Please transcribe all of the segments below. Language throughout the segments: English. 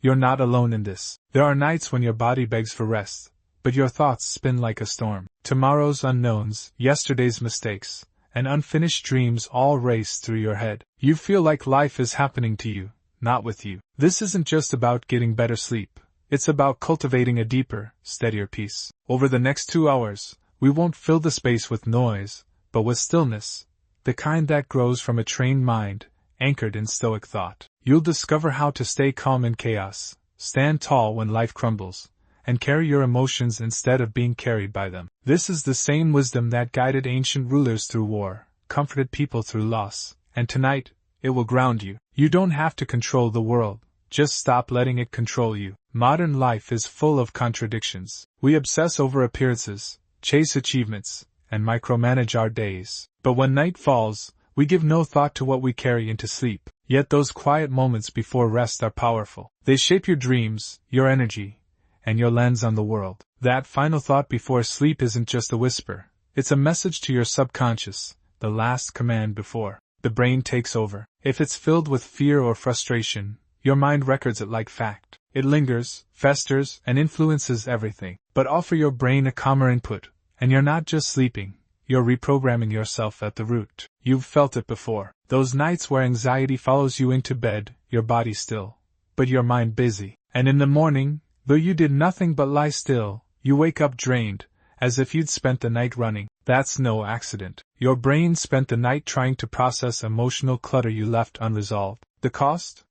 you're not alone in this. There are nights when your body begs for rest, but your thoughts spin like a storm. Tomorrow's unknowns, yesterday's mistakes, and unfinished dreams all race through your head. You feel like life is happening to you, not with you. This isn't just about getting better sleep. It's about cultivating a deeper, steadier peace. Over the next 2 hours, we won't fill the space with noise, but with stillness, the kind that grows from a trained mind, anchored in Stoic thought. You'll discover how to stay calm in chaos, stand tall when life crumbles, and carry your emotions instead of being carried by them. This is the same wisdom that guided ancient rulers through war, comforted people through loss, and tonight, it will ground you. You don't have to control the world, just stop letting it control you. Modern life is full of contradictions. We obsess over appearances, chase achievements, and micromanage our days. But when night falls, we give no thought to what we carry into sleep. Yet those quiet moments before rest are powerful. They shape your dreams, your energy, and your lens on the world. That final thought before sleep isn't just a whisper. It's a message to your subconscious, the last command before the brain takes over. If it's filled with fear or frustration, your mind records it like fact. It lingers, festers, and influences everything. But offer your brain a calmer input, and you're not just sleeping, you're reprogramming yourself at the root. You've felt it before. Those nights where anxiety follows you into bed, your body still, but your mind busy. And in the morning, though you did nothing but lie still, you wake up drained, as if you'd spent the night running. That's no accident. Your brain spent the night trying to process emotional clutter you left unresolved. The cost?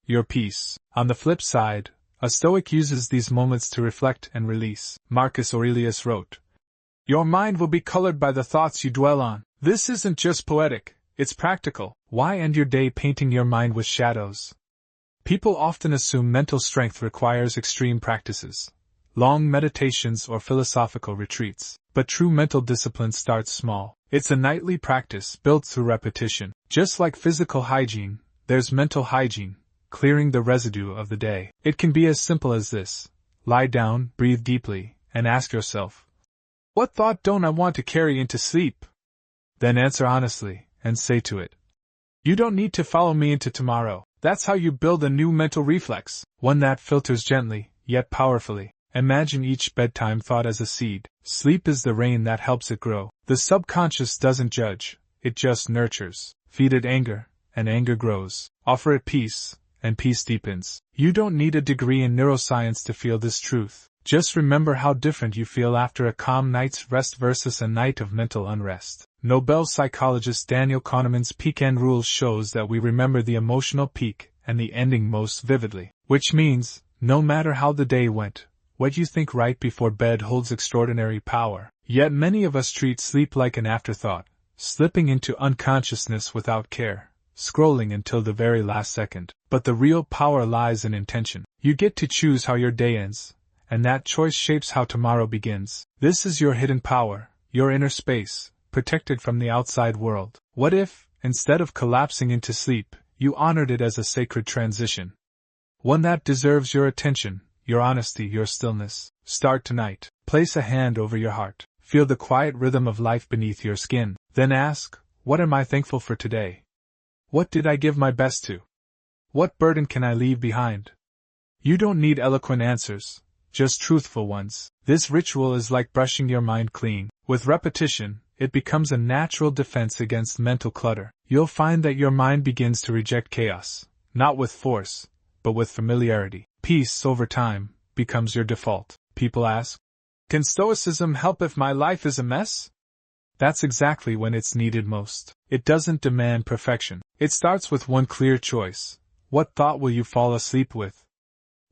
Your peace. On the flip side, a Stoic uses these moments to reflect and release. Marcus Aurelius wrote, "Your mind will be colored by the thoughts you dwell on." This isn't just poetic, it's practical. Why end your day painting your mind with shadows? People often assume mental strength requires extreme practices, long meditations or philosophical retreats. But true mental discipline starts small. It's a nightly practice built through repetition. Just like physical hygiene, there's mental hygiene, clearing the residue of the day. It can be as simple as this. Lie down, breathe deeply, and ask yourself, what thought don't I want to carry into sleep? Then answer honestly, and say to it, you don't need to follow me into tomorrow. That's how you build a new mental reflex, one that filters gently, yet powerfully. Imagine each bedtime thought as a seed. Sleep is the rain that helps it grow. The subconscious doesn't judge, it just nurtures. Feed it anger, and anger grows. Offer it peace, and peace deepens. You don't need a degree in neuroscience to feel this truth. Just remember how different you feel after a calm night's rest versus a night of mental unrest. Nobel psychologist Daniel Kahneman's peak end rule shows that we remember the emotional peak and the ending most vividly. Which means, no matter how the day went, what you think right before bed holds extraordinary power. Yet many of us treat sleep like an afterthought, slipping into unconsciousness without care, scrolling until the very last second. But the real power lies in intention. You get to choose how your day ends, and that choice shapes how tomorrow begins. This is your hidden power, your inner space, protected from the outside world. What if, instead of collapsing into sleep, you honored it as a sacred transition? One that deserves your attention, your honesty, your stillness. Start tonight. Place a hand over your heart. Feel the quiet rhythm of life beneath your skin. Then ask, what am I thankful for today? What did I give my best to? What burden can I leave behind? You don't need eloquent answers, just truthful ones. This ritual is like brushing your mind clean. With repetition, it becomes a natural defense against mental clutter. You'll find that your mind begins to reject chaos, not with force, but with familiarity. Peace, over time, becomes your default. People ask, can Stoicism help if my life is a mess? That's exactly when it's needed most. It doesn't demand perfection. It starts with one clear choice. What thought will you fall asleep with?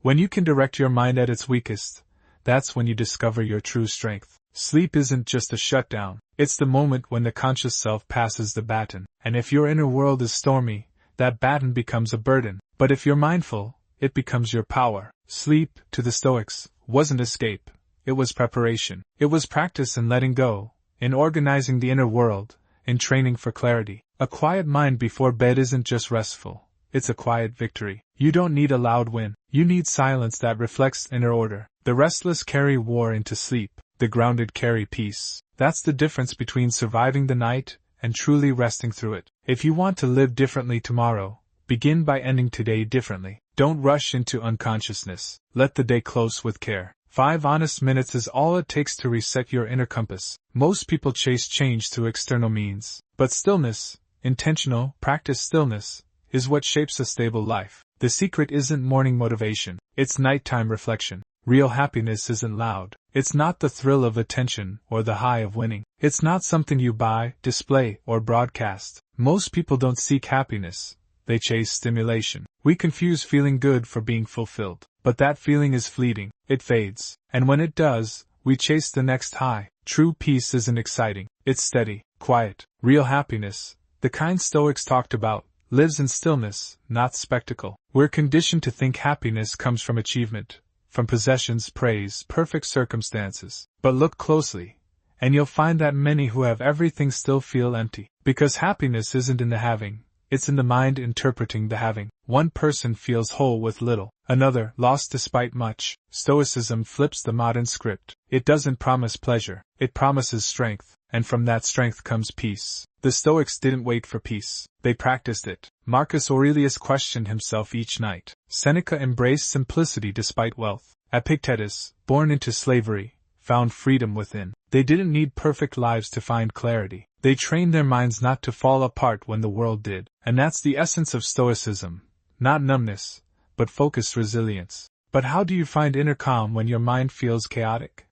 When you can direct your mind at its weakest, that's when you discover your true strength. Sleep isn't just a shutdown. It's the moment when the conscious self passes the baton. And if your inner world is stormy, that baton becomes a burden. But if you're mindful, it becomes your power. Sleep, to the Stoics, wasn't escape. It was preparation. It was practice in letting go, in organizing the inner world, in training for clarity. A quiet mind before bed isn't just restful. It's a quiet victory. You don't need a loud win. You need silence that reflects inner order. The restless carry war into sleep. The grounded carry peace. That's the difference between surviving the night and truly resting through it. If you want to live differently tomorrow, begin by ending today differently. Don't rush into unconsciousness. Let the day close with care. 5 honest minutes is all it takes to reset your inner compass. Most people chase change through external means. But stillness, intentional, practice stillness, is what shapes a stable life. The secret isn't morning motivation. It's nighttime reflection. Real happiness isn't loud. It's not the thrill of attention or the high of winning. It's not something you buy, display, or broadcast. Most people don't seek happiness. They chase stimulation. We confuse feeling good for being fulfilled. But that feeling is fleeting. It fades. And when it does, we chase the next high. True peace isn't exciting. It's steady, quiet. Real happiness, the kind Stoics talked about, lives in stillness, not spectacle. We're conditioned to think happiness comes from achievement, from possessions, praise, perfect circumstances. But look closely, and you'll find that many who have everything still feel empty. Because happiness isn't in the having, it's in the mind interpreting the having. One person feels whole with little, another lost despite much. Stoicism flips the modern script. It doesn't promise pleasure, it promises strength, and from that strength comes peace. The Stoics didn't wait for peace, they practiced it. Marcus Aurelius questioned himself each night. Seneca embraced simplicity despite wealth. Epictetus, born into slavery, found freedom within. They didn't need perfect lives to find clarity. They trained their minds not to fall apart when the world did. And that's the essence of Stoicism. Not numbness, but focused resilience. But how do you find inner calm when your mind feels chaotic?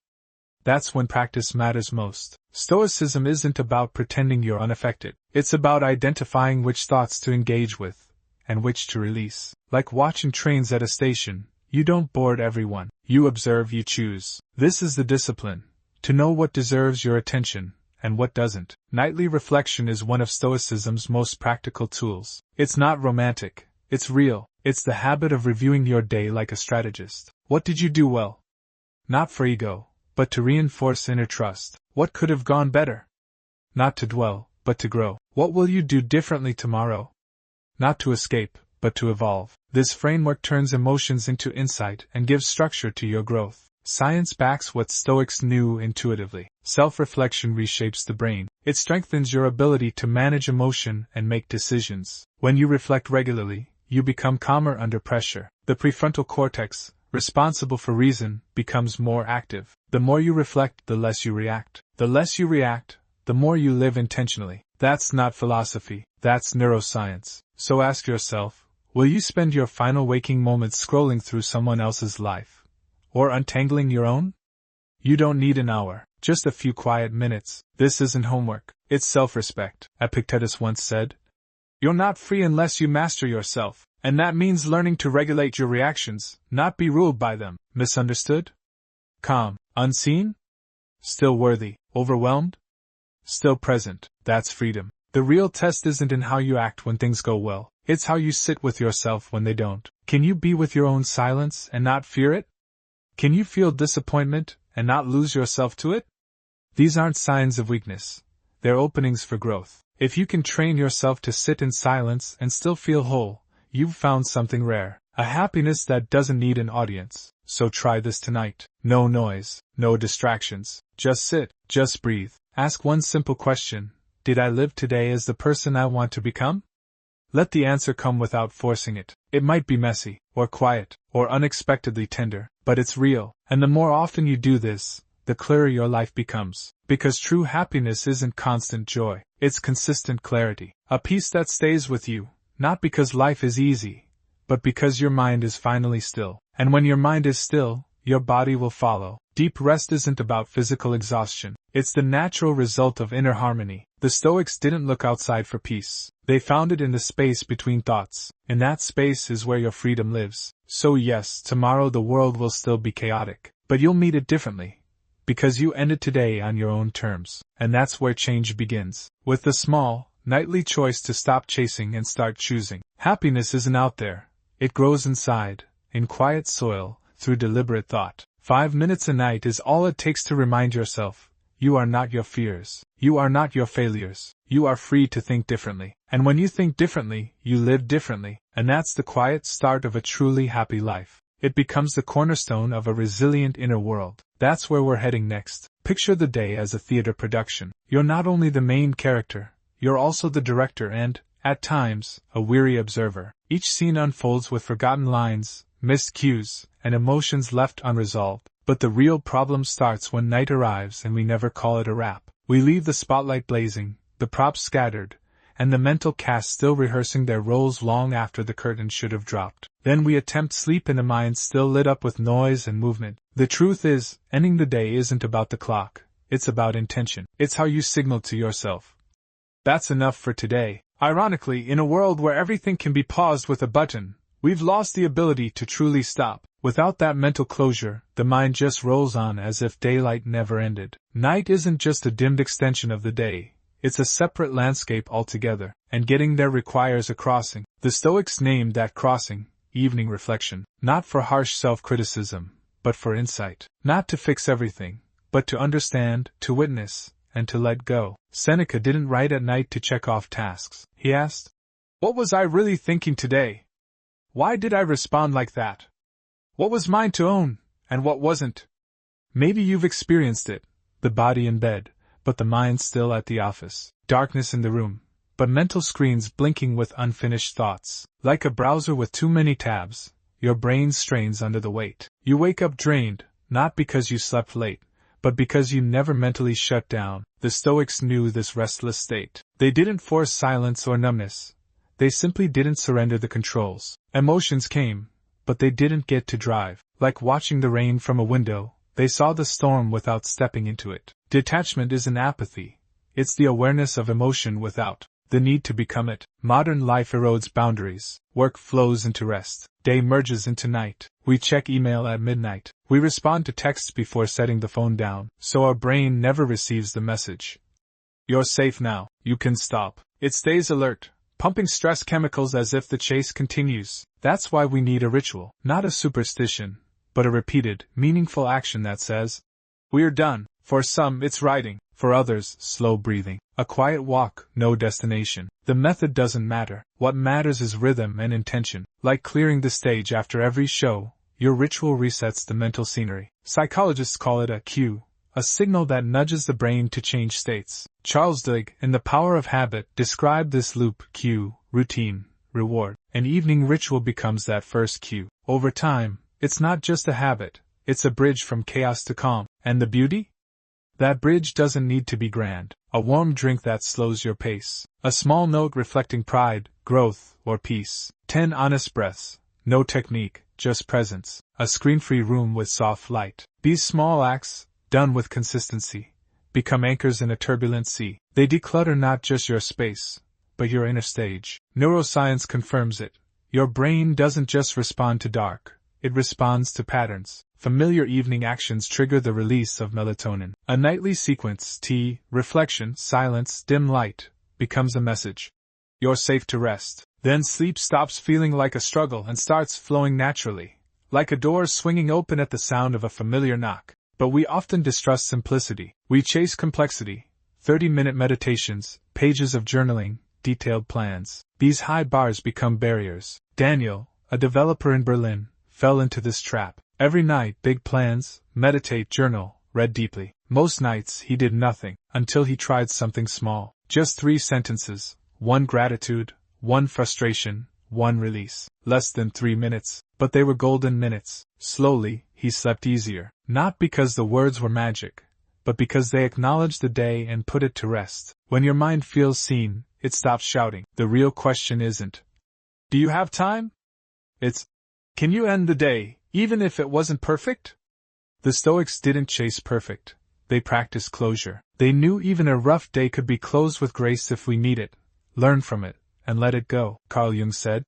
That's when practice matters most. Stoicism isn't about pretending you're unaffected. It's about identifying which thoughts to engage with, and which to release. Like watching trains at a station, you don't board everyone. You observe, you choose. This is the discipline. To know what deserves your attention, and what doesn't. Nightly reflection is one of Stoicism's most practical tools. It's not romantic. It's real. It's the habit of reviewing your day like a strategist. What did you do well? Not for ego, but to reinforce inner trust. What could have gone better? Not to dwell, but to grow. What will you do differently tomorrow? Not to escape, but to evolve. This framework turns emotions into insight and gives structure to your growth. Science backs what Stoics knew intuitively. Self-reflection reshapes the brain. It strengthens your ability to manage emotion and make decisions. When you reflect regularly, you become calmer under pressure. The prefrontal cortex, responsible for reason, becomes more active. The more you reflect, the less you react. The less you react, the more you live intentionally. That's not philosophy, that's neuroscience. So ask yourself, will you spend your final waking moments scrolling through someone else's life? Or untangling your own? You don't need an hour, just a few quiet minutes. This isn't homework, it's self-respect. Epictetus once said, "You're not free unless you master yourself, and that means learning to regulate your reactions, not be ruled by them." Misunderstood? Calm, unseen? Still worthy, overwhelmed? Still present. That's freedom. The real test isn't in how you act when things go well, it's how you sit with yourself when they don't. Can you be with your own silence and not fear it? Can you feel disappointment and not lose yourself to it? These aren't signs of weakness. They're openings for growth. If you can train yourself to sit in silence and still feel whole, you've found something rare. A happiness that doesn't need an audience. So try this tonight. No noise, no distractions. Just sit, just breathe. Ask one simple question. Did I live today as the person I want to become? Let the answer come without forcing it. It might be messy, or quiet, or unexpectedly tender, but it's real. And the more often you do this, the clearer your life becomes. Because true happiness isn't constant joy, it's consistent clarity. A peace that stays with you, not because life is easy, but because your mind is finally still. And when your mind is still, your body will follow. Deep rest isn't about physical exhaustion. It's the natural result of inner harmony. The Stoics didn't look outside for peace. They found it in the space between thoughts. In that space is where your freedom lives. So yes, tomorrow the world will still be chaotic. But you'll meet it differently. Because you ended today on your own terms. And that's where change begins. With the small, nightly choice to stop chasing and start choosing. Happiness isn't out there. It grows inside, in quiet soil, through deliberate thought. 5 minutes a night is all it takes to remind yourself, you are not your fears. You are not your failures. You are free to think differently. And when you think differently, you live differently. And that's the quiet start of a truly happy life. It becomes the cornerstone of a resilient inner world. That's where we're heading next. Picture the day as a theater production. You're not only the main character, you're also the director and at times, a weary observer. Each scene unfolds with forgotten lines, missed cues, and emotions left unresolved. But the real problem starts when night arrives and we never call it a wrap. We leave the spotlight blazing, the props scattered, and the mental cast still rehearsing their roles long after the curtain should have dropped. Then we attempt sleep in a mind still lit up with noise and movement. The truth is, ending the day isn't about the clock, it's about intention. It's how you signal to yourself. That's enough for today. Ironically, in a world where everything can be paused with a button, we've lost the ability to truly stop. Without that mental closure, the mind just rolls on as if daylight never ended. Night isn't just a dimmed extension of the day, it's a separate landscape altogether, and getting there requires a crossing. The Stoics named that crossing, evening reflection, not for harsh self-criticism, but for insight. Not to fix everything, but to understand, to witness, and to let go. Seneca didn't write at night to check off tasks. He asked, "What was I really thinking today? Why did I respond like that? What was mine to own, and what wasn't?" Maybe you've experienced it, the body in bed, but the mind still at the office. Darkness in the room, but mental screens blinking with unfinished thoughts. Like a browser with too many tabs, your brain strains under the weight. You wake up drained, not because you slept late, but because you never mentally shut down. The Stoics knew this restless state. They didn't force silence or numbness. They simply didn't surrender the controls. Emotions came, but they didn't get to drive. Like watching the rain from a window, they saw the storm without stepping into it. Detachment isn't apathy. It's the awareness of emotion without the need to become it. Modern life erodes boundaries. Work flows into rest. Day merges into night. We check email at midnight. We respond to texts before setting the phone down, so our brain never receives the message. You're safe now. You can stop. It stays alert, pumping stress chemicals as if the chase continues. That's why we need a ritual, not a superstition, but a repeated, meaningful action that says, "We're done." For some, it's writing. For others, slow breathing. A quiet walk, no destination. The method doesn't matter. What matters is rhythm and intention. Like clearing the stage after every show, your ritual resets the mental scenery. Psychologists call it a cue, a signal that nudges the brain to change states. Charles Duhigg, in The Power of Habit, described this loop: cue, routine, reward. An evening ritual becomes that first cue. Over time, it's not just a habit, it's a bridge from chaos to calm. And the beauty? That bridge doesn't need to be grand. A warm drink that slows your pace. A small note reflecting pride, growth, or peace. 10 honest breaths. No technique, just presence. A screen-free room with soft light. These small acts, done with consistency, become anchors in a turbulent sea. They declutter not just your space, but your inner stage. Neuroscience confirms it. Your brain doesn't just respond to dark, it responds to patterns. Familiar evening actions trigger the release of melatonin. A nightly sequence, tea, reflection, silence, dim light, becomes a message. You're safe to rest. Then sleep stops feeling like a struggle and starts flowing naturally, like a door swinging open at the sound of a familiar knock. But we often distrust simplicity. We chase complexity. 30-minute meditations, pages of journaling, detailed plans. These high bars become barriers. Daniel, a developer in Berlin, fell into this trap. Every night, big plans, meditate, journal, read deeply. Most nights, he did nothing, until he tried something small. Just 3 sentences, 1 gratitude, 1 frustration, 1 release. Less than 3 minutes, but they were golden minutes. Slowly, he slept easier. Not because the words were magic, but because they acknowledged the day and put it to rest. When your mind feels seen, it stops shouting. The real question isn't, "Do you have time?" It's, "Can you end the day, even if it wasn't perfect?" The Stoics didn't chase perfect. They practiced closure. They knew even a rough day could be closed with grace if we meet it, learn from it, and let it go. Carl Jung said,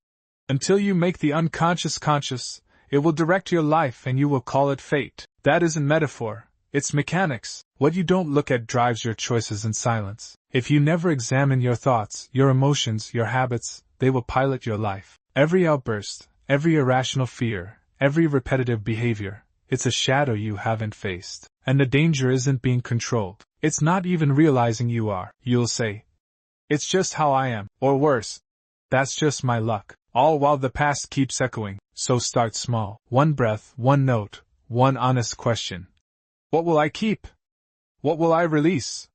"Until you make the unconscious conscious, it will direct your life and you will call it fate." That isn't metaphor, it's mechanics. What you don't look at drives your choices in silence. If you never examine your thoughts, your emotions, your habits, they will pilot your life. Every outburst, every irrational fear, every repetitive behavior, it's a shadow you haven't faced. And the danger isn't being controlled. It's not even realizing you are. You'll say, "It's just how I am," or worse, "That's just my luck," all while the past keeps echoing. So start small. 1 breath, 1 note, 1 honest question. What will I keep? What will I release?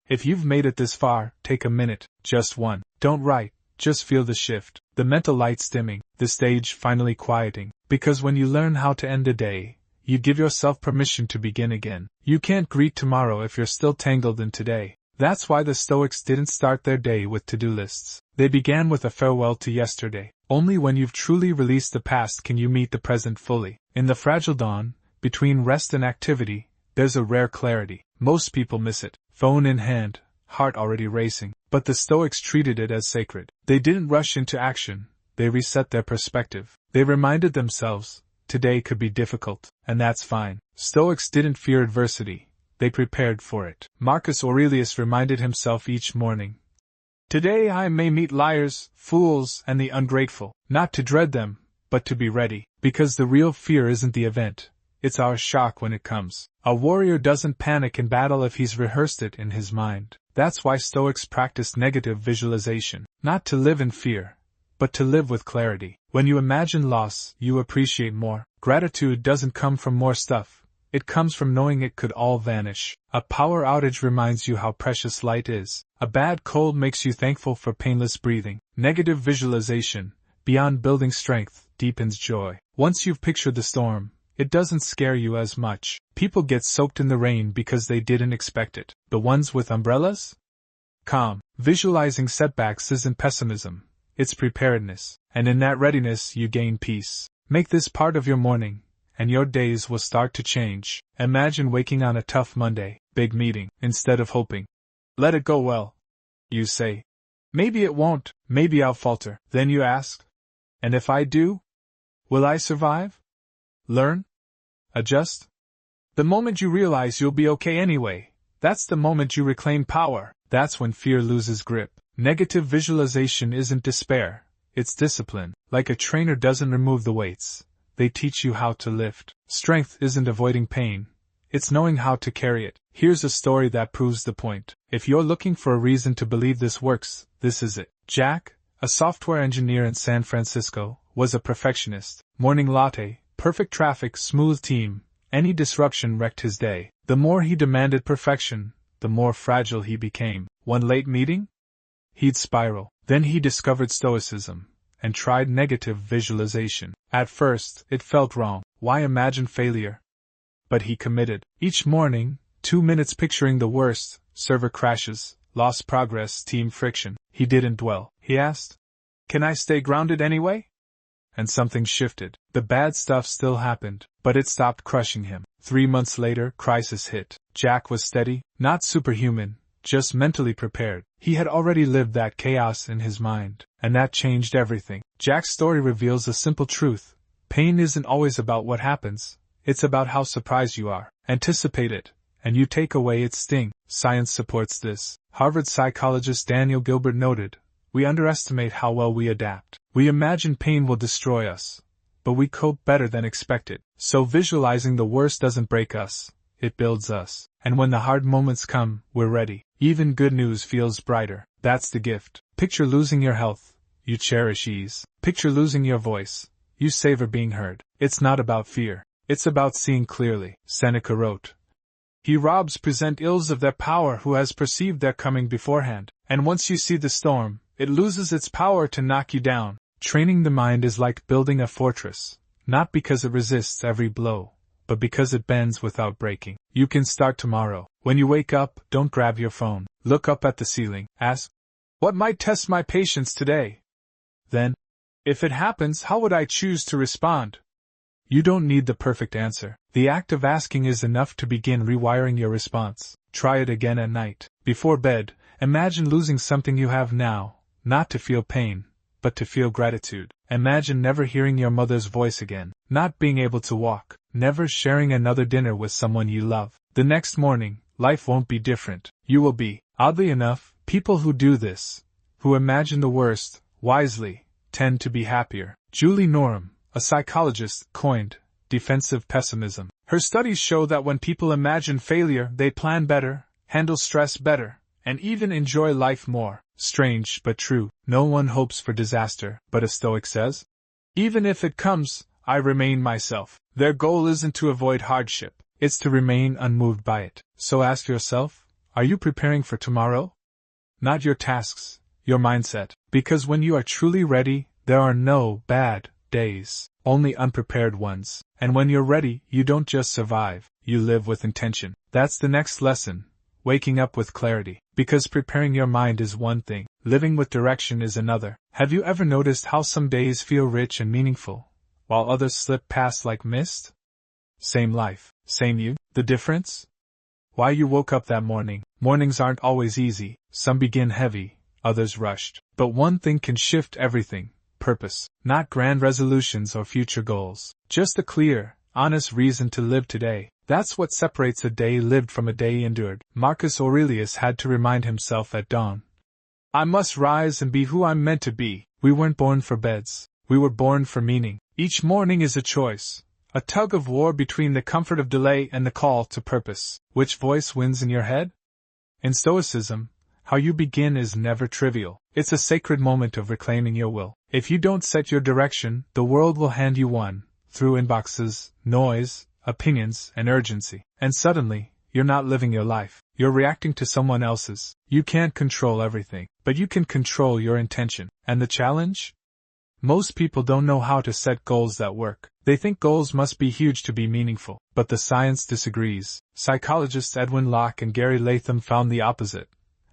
If you've made it this far, take a minute, just one. Don't write, just feel the shift, the mental lights dimming, the stage finally quieting, because when you learn how to end a day, you give yourself permission to begin again. You can't greet tomorrow if you're still tangled in today. That's why the Stoics didn't start their day with to-do lists. They began with a farewell to yesterday. Only when you've truly released the past can you meet the present fully. In the fragile dawn, between rest and activity, there's a rare clarity. Most people miss it. Phone in hand, heart already racing. But the Stoics treated it as sacred. They didn't rush into action. They reset their perspective. They reminded themselves, today could be difficult, and that's fine. Stoics didn't fear adversity. They prepared for it. Marcus Aurelius reminded himself each morning, today I may meet liars, fools, and the ungrateful, not to dread them, but to be ready, because the real fear isn't the event, it's our shock when it comes. A warrior doesn't panic in battle if he's rehearsed it in his mind. That's why Stoics practiced negative visualization, not to live in fear, but to live with clarity. When you imagine loss, you appreciate more. Gratitude doesn't come from more stuff. It comes from knowing it could all vanish. A power outage reminds you how precious light is. A bad cold makes you thankful for painless breathing. Negative visualization, beyond building strength, deepens joy. Once you've pictured the storm, it doesn't scare you as much. People get soaked in the rain because they didn't expect it. The ones with umbrellas? Calm. Visualizing setbacks isn't pessimism, it's preparedness. And in that readiness you gain peace. Make this part of your morning, and your days will start to change. Imagine waking on a tough Monday, big meeting, instead of hoping, let it go well. You say, maybe it won't, maybe I'll falter. Then you ask, and if I do? Will I survive? Learn? Adjust? The moment you realize you'll be okay anyway, that's the moment you reclaim power. That's when fear loses grip. Negative visualization isn't despair, it's discipline. Like a trainer doesn't remove the weights, they teach you how to lift. Strength isn't avoiding pain, it's knowing how to carry it. Here's a story that proves the point. If you're looking for a reason to believe this works, this is it. Jack, a software engineer in San Francisco, was a perfectionist. Morning latte, perfect traffic, smooth team. Any disruption wrecked his day. The more he demanded perfection, the more fragile he became. One late meeting? He'd spiral. Then he discovered Stoicism, and tried negative visualization. At first, it felt wrong. Why imagine failure? But he committed. Each morning, 2 minutes picturing the worst, server crashes, lost progress, team friction. He didn't dwell. He asked, can I stay grounded anyway? And something shifted. The bad stuff still happened, but it stopped crushing him. 3 months later, crisis hit. Jack was steady, not superhuman, just mentally prepared. He had already lived that chaos in his mind, and that changed everything. Jack's story reveals a simple truth. Pain isn't always about what happens, it's about how surprised you are. Anticipate it, and you take away its sting. Science supports this. Harvard psychologist Daniel Gilbert noted, we underestimate how well we adapt. We imagine pain will destroy us, but we cope better than expected. So visualizing the worst doesn't break us, it builds us. And when the hard moments come, we're ready. Even good news feels brighter. That's the gift. Picture losing your health, you cherish ease. Picture losing your voice, you savor being heard. It's not about fear, it's about seeing clearly. Seneca wrote, he robs present ills of their power who has perceived their coming beforehand. And once you see the storm, it loses its power to knock you down. Training the mind is like building a fortress, not because it resists every blow, but because it bends without breaking. You can start tomorrow. When you wake up, don't grab your phone. Look up at the ceiling. Ask, what might test my patience today? Then, if it happens, how would I choose to respond? You don't need the perfect answer. The act of asking is enough to begin rewiring your response. Try it again at night. Before bed, imagine losing something you have now, not to feel pain, but to feel gratitude. Imagine never hearing your mother's voice again, not being able to walk, never sharing another dinner with someone you love. The next morning, life won't be different. You will be. Oddly enough, people who do this, who imagine the worst, wisely, tend to be happier. Julie Norm, a psychologist, coined defensive pessimism. Her studies show that when people imagine failure, they plan better, handle stress better, and even enjoy life more. Strange but true. No one hopes for disaster, but a Stoic says, even if it comes, I remain myself. Their goal isn't to avoid hardship, it's to remain unmoved by it. So ask yourself, are you preparing for tomorrow? Not your tasks, your mindset. Because when you are truly ready, there are no bad days, only unprepared ones. And when you're ready, you don't just survive, you live with intention. That's the next lesson. Waking up with clarity. Because preparing your mind is one thing, living with direction is another. Have you ever noticed how some days feel rich and meaningful, while others slip past like mist? Same life, same you. The difference? Why you woke up that morning. Mornings aren't always easy, some begin heavy, others rushed. But one thing can shift everything: purpose. Not grand resolutions or future goals. Just a clear, honest reason to live today. That's what separates a day lived from a day endured. Marcus Aurelius had to remind himself at dawn. I must rise and be who I'm meant to be. We weren't born for beds. We were born for meaning. Each morning is a choice. A tug of war between the comfort of delay and the call to purpose. Which voice wins in your head? In Stoicism, how you begin is never trivial. It's a sacred moment of reclaiming your will. If you don't set your direction, the world will hand you one, through inboxes, noise, opinions, and urgency. And suddenly, you're not living your life. You're reacting to someone else's. You can't control everything, but you can control your intention. And the challenge? Most people don't know how to set goals that work. They think goals must be huge to be meaningful, but the science disagrees. Psychologists Edwin Locke and Gary Latham found the opposite.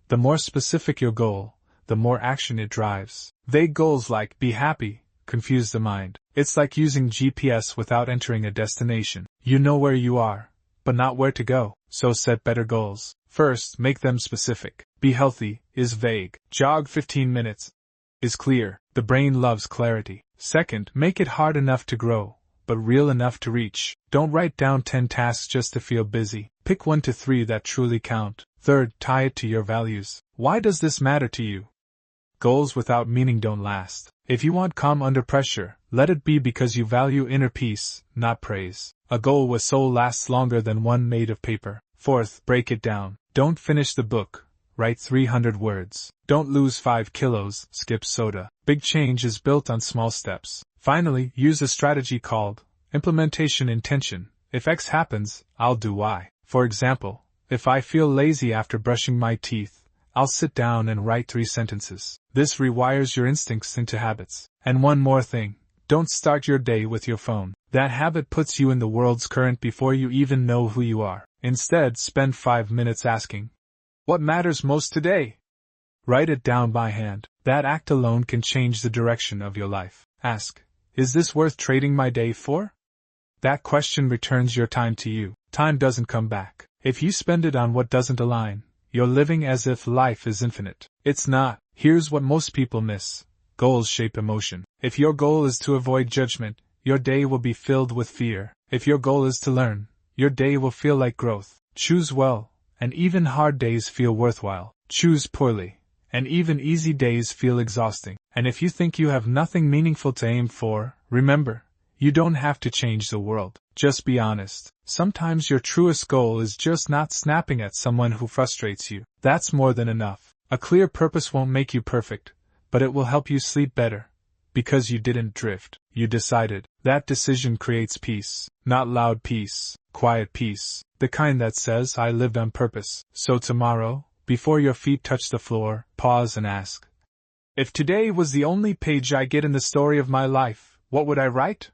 The more specific your goal, the more action it drives. Vague goals like be happy confuse the mind. It's like using GPS without entering a destination. You know where you are, but not where to go. So set better goals. First, make them specific. Be healthy is vague. Jog 15 minutes is clear. The brain loves clarity. Second, make it hard enough to grow, but real enough to reach. Don't write down 10 tasks just to feel busy. Pick 1 to 3 that truly count. Third, tie it to your values. Why does this matter to you? Goals without meaning don't last. If you want calm under pressure, let it be because you value inner peace, not praise. A goal with soul lasts longer than one made of paper. Fourth, break it down. Don't finish the book. Write 300 words. Don't lose 5 kilos, skip soda. Big change is built on small steps. Finally, use a strategy called implementation intention. If X happens, I'll do Y. For example, if I feel lazy after brushing my teeth, I'll sit down and write 3 sentences. This rewires your instincts into habits. And one more thing, don't start your day with your phone. That habit puts you in the world's current before you even know who you are. Instead, spend 5 minutes asking, what matters most today? Write it down by hand. That act alone can change the direction of your life. Ask, is this worth trading my day for? That question returns your time to you. Time doesn't come back. If you spend it on what doesn't align, you're living as if life is infinite. It's not. Here's what most people miss. Goals shape emotion. If your goal is to avoid judgment, your day will be filled with fear. If your goal is to learn, your day will feel like growth. Choose well, and even hard days feel worthwhile. Choose poorly, and even easy days feel exhausting. And if you think you have nothing meaningful to aim for, remember, you don't have to change the world. Just be honest. Sometimes your truest goal is just not snapping at someone who frustrates you. That's more than enough. A clear purpose won't make you perfect, but it will help you sleep better. Because you didn't drift. You decided. That decision creates peace. Not loud peace, quiet peace. The kind that says, I lived on purpose. So tomorrow, before your feet touch the floor, pause and ask, if today was the only page I get in the story of my life, what would I write?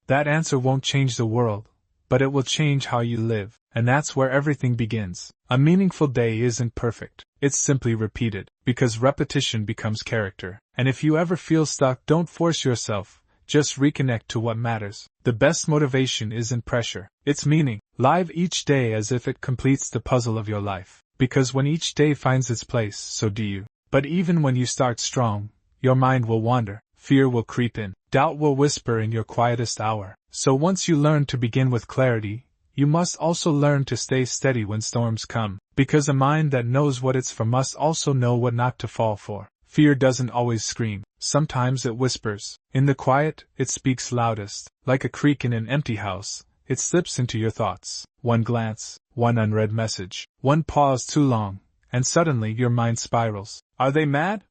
That answer won't change the world, but it will change how you live. And that's where everything begins. A meaningful day isn't perfect. It's simply repeated, because repetition becomes character. And if you ever feel stuck, don't force yourself. Just reconnect to what matters. The best motivation isn't pressure. It's meaning. Live each day as if it completes the puzzle of your life. Because when each day finds its place, so do you. But even when you start strong, your mind will wander. Fear will creep in. Doubt will whisper in your quietest hour. So once you learn to begin with clarity, you must also learn to stay steady when storms come. Because a mind that knows what it's for must also know what not to fall for. Fear doesn't always scream. Sometimes it whispers. In the quiet, it speaks loudest. Like a creak in an empty house, it slips into your thoughts. One glance, one unread message, one pause too long, and suddenly your mind spirals. Are they mad?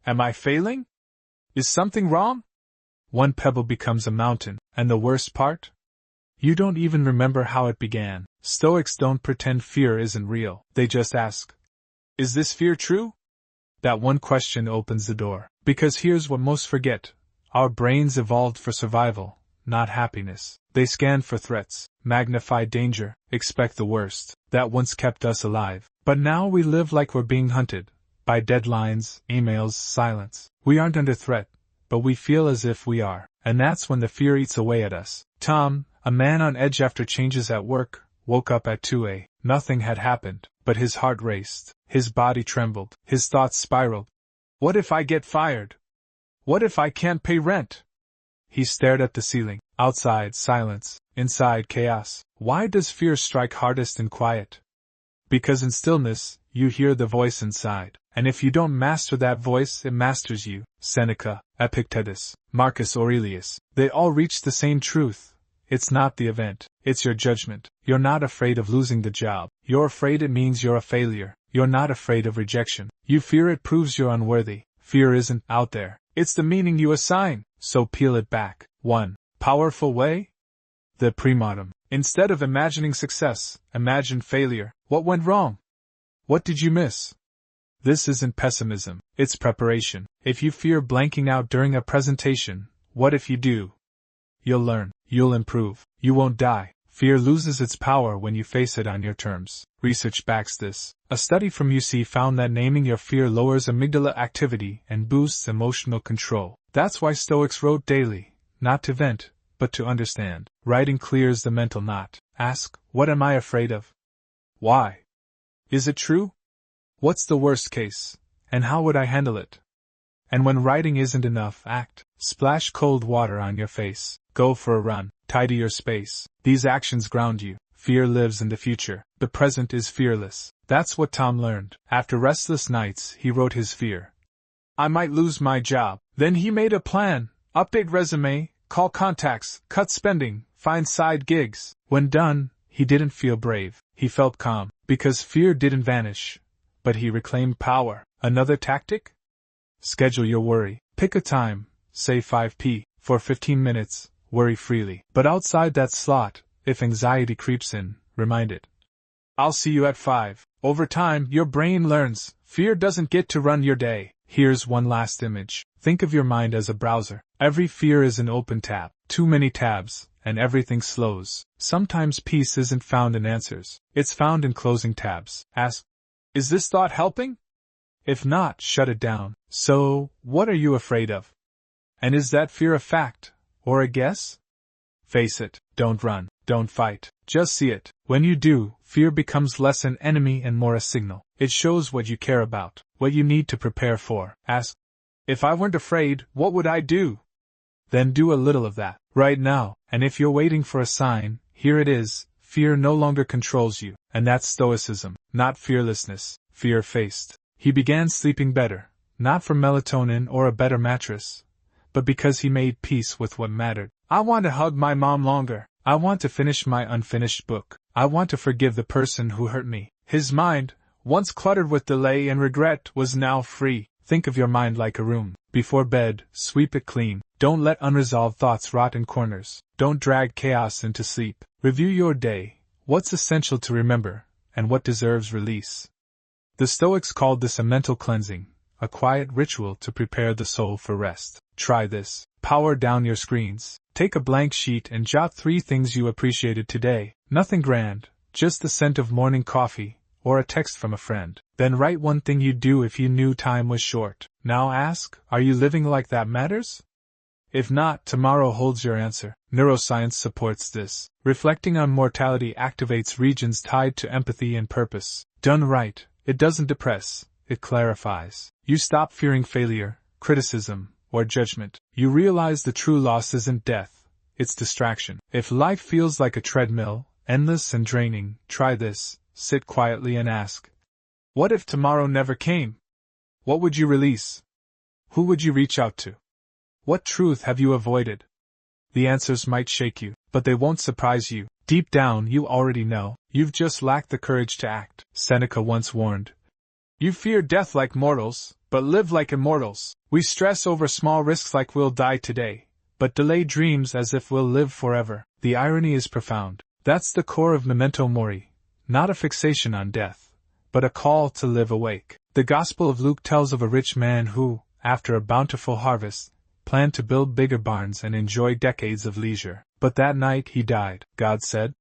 Am I failing? Is something wrong? One pebble becomes a mountain, and the worst part? You don't even remember how it began. Stoics don't pretend fear isn't real. They just ask, is this fear true? That one question opens the door. Because here's what most forget. Our brains evolved for survival, not happiness. They scan for threats, magnify danger, expect the worst. That once kept us alive. But now we live like we're being hunted. By deadlines, emails, silence. We aren't under threat, but we feel as if we are. And that's when the fear eats away at us. Tom, a man on edge after changes at work, woke up at 2 a.m. Nothing had happened, but his heart raced. His body trembled. His thoughts spiraled. What if I get fired? What if I can't pay rent? He stared at the ceiling. Outside, silence. Inside, chaos. Why does fear strike hardest in quiet? Because in stillness, you hear the voice inside. And if you don't master that voice, it masters you. Seneca, Epictetus, Marcus Aurelius, they all reach the same truth. It's not the event, it's your judgment. You're not afraid of losing the job. You're afraid it means you're a failure. You're not afraid of rejection. You fear it proves you're unworthy. Fear isn't out there. It's the meaning you assign. So peel it back. 1. Powerful way? The premortem. Instead of imagining success, imagine failure. What went wrong? What did you miss? This isn't pessimism, it's preparation. If you fear blanking out during a presentation, what if you do? You'll learn, you'll improve, you won't die. Fear loses its power when you face it on your terms. Research backs this. A study from UC found that naming your fear lowers amygdala activity and boosts emotional control. That's why Stoics wrote daily, not to vent, but to understand. Writing clears the mental knot. Ask, what am I afraid of? Why? Is it true? What's the worst case, and how would I handle it? And when writing isn't enough, act. Splash cold water on your face. Go for a run. Tidy your space. These actions ground you. Fear lives in the future. The present is fearless. That's what Tom learned. After restless nights, he wrote his fear. I might lose my job. Then he made a plan. Update resume, call contacts, cut spending, find side gigs. When done, he didn't feel brave. He felt calm. Because fear didn't vanish. But he reclaimed power. Another tactic? Schedule your worry. Pick a time, say 5 p. For 15 minutes, worry freely. But outside that slot, if anxiety creeps in, remind it. I'll see you at 5. Over time, your brain learns. Fear doesn't get to run your day. Here's one last image. Think of your mind as a browser. Every fear is an open tab. Too many tabs, and everything slows. Sometimes peace isn't found in answers. It's found in closing tabs. Ask, is this thought helping? If not, shut it down. So, what are you afraid of? And is that fear a fact, or a guess? Face it. Don't run. Don't fight. Just see it. When you do, fear becomes less an enemy and more a signal. It shows what you care about, what you need to prepare for. Ask, if I weren't afraid, what would I do? Then do a little of that, right now, and if you're waiting for a sign, here it is. Fear no longer controls you, and that's stoicism, not fearlessness, fear-faced. He began sleeping better, not for melatonin or a better mattress, but because he made peace with what mattered. I want to hug my mom longer. I want to finish my unfinished book. I want to forgive the person who hurt me. His mind, once cluttered with delay and regret, was now free. Think of your mind like a room. Before bed, sweep it clean. Don't let unresolved thoughts rot in corners. Don't drag chaos into sleep. Review your day. What's essential to remember, and what deserves release. The Stoics called this a mental cleansing, a quiet ritual to prepare the soul for rest. Try this. Power down your screens. Take a blank sheet and jot 3 things you appreciated today. Nothing grand, just the scent of morning coffee, or a text from a friend. Then write 1 thing you'd do if you knew time was short. Now ask, are you living like that matters? If not, tomorrow holds your answer. Neuroscience supports this. Reflecting on mortality activates regions tied to empathy and purpose. Done right, it doesn't depress, it clarifies. You stop fearing failure, criticism, or judgment. You realize the true loss isn't death, it's distraction. If life feels like a treadmill, endless and draining, try this. Sit quietly and ask, what if tomorrow never came? What would you release? Who would you reach out to? What truth have you avoided? The answers might shake you, but they won't surprise you. Deep down, you already know. You've just lacked the courage to act. Seneca once warned, you fear death like mortals, but live like immortals. We stress over small risks like we'll die today, but delay dreams as if we'll live forever. The irony is profound. That's the core of memento mori, not a fixation on death, but a call to live awake. The Gospel of Luke tells of a rich man who, after a bountiful harvest, planned to build bigger barns and enjoy decades of leisure. But that night he died. God said,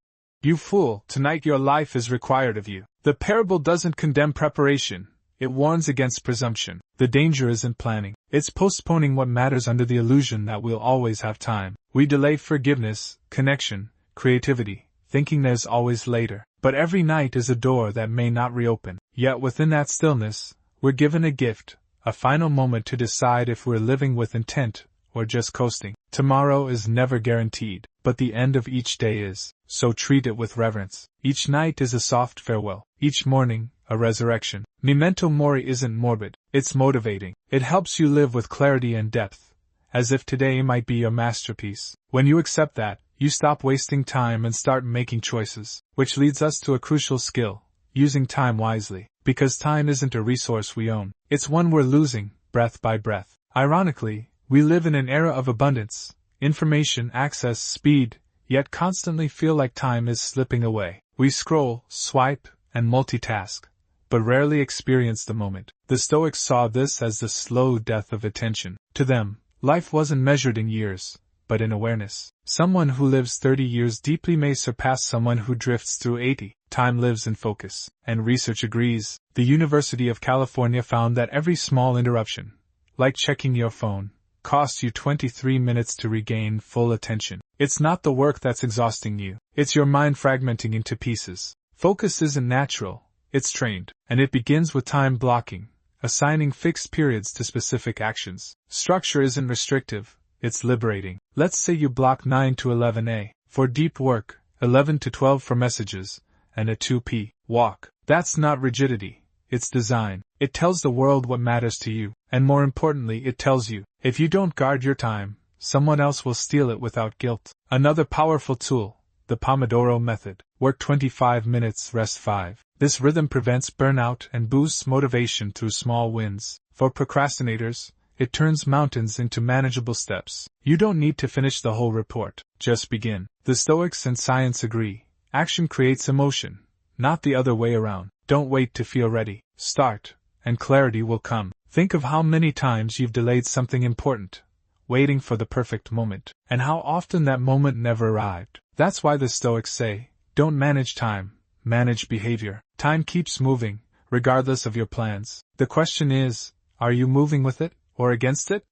"You fool, tonight your life is required of you." The parable doesn't condemn preparation, it warns against presumption. The danger isn't planning, it's postponing what matters under the illusion that we'll always have time. We delay forgiveness, connection, creativity, thinking there's always later. But every night is a door that may not reopen. Yet within that stillness, we're given a gift, a final moment to decide if we're living with intent or just coasting. Tomorrow is never guaranteed, but the end of each day is, so treat it with reverence. Each night is a soft farewell, each morning, a resurrection. Memento mori isn't morbid, it's motivating. It helps you live with clarity and depth, as if today might be your masterpiece. When you accept that, you stop wasting time and start making choices, which leads us to a crucial skill, using time wisely. Because time isn't a resource we own, it's one we're losing, breath by breath. Ironically, we live in an era of abundance, information, access, speed, yet constantly feel like time is slipping away. We scroll, swipe, and multitask, but rarely experience the moment. The Stoics saw this as the slow death of attention. To them, life wasn't measured in years, but in awareness. Someone who lives 30 years deeply may surpass someone who drifts through 80. Time lives in focus, and research agrees. The University of California found that every small interruption, like checking your phone, costs you 23 minutes to regain full attention. It's not the work that's exhausting you, it's your mind fragmenting into pieces. Focus isn't natural, it's trained, and it begins with time blocking, assigning fixed periods to specific actions. Structure isn't restrictive, it's liberating. Let's say you block 9 to 11 a. for deep work, 11 to 12 for messages, and a 2 p. walk. That's not rigidity, it's design. It tells the world what matters to you, and more importantly, it tells you, if you don't guard your time, someone else will steal it without guilt. Another powerful tool, the Pomodoro method. Work 25 minutes, rest 5. This rhythm prevents burnout and boosts motivation through small wins. For procrastinators, it turns mountains into manageable steps. You don't need to finish the whole report, just begin. The Stoics and science agree. Action creates emotion, not the other way around. Don't wait to feel ready. Start, and clarity will come. Think of how many times you've delayed something important, waiting for the perfect moment, and how often that moment never arrived. That's why the Stoics say, don't manage time, manage behavior. Time keeps moving, regardless of your plans. The question is, are you moving with it, or against it?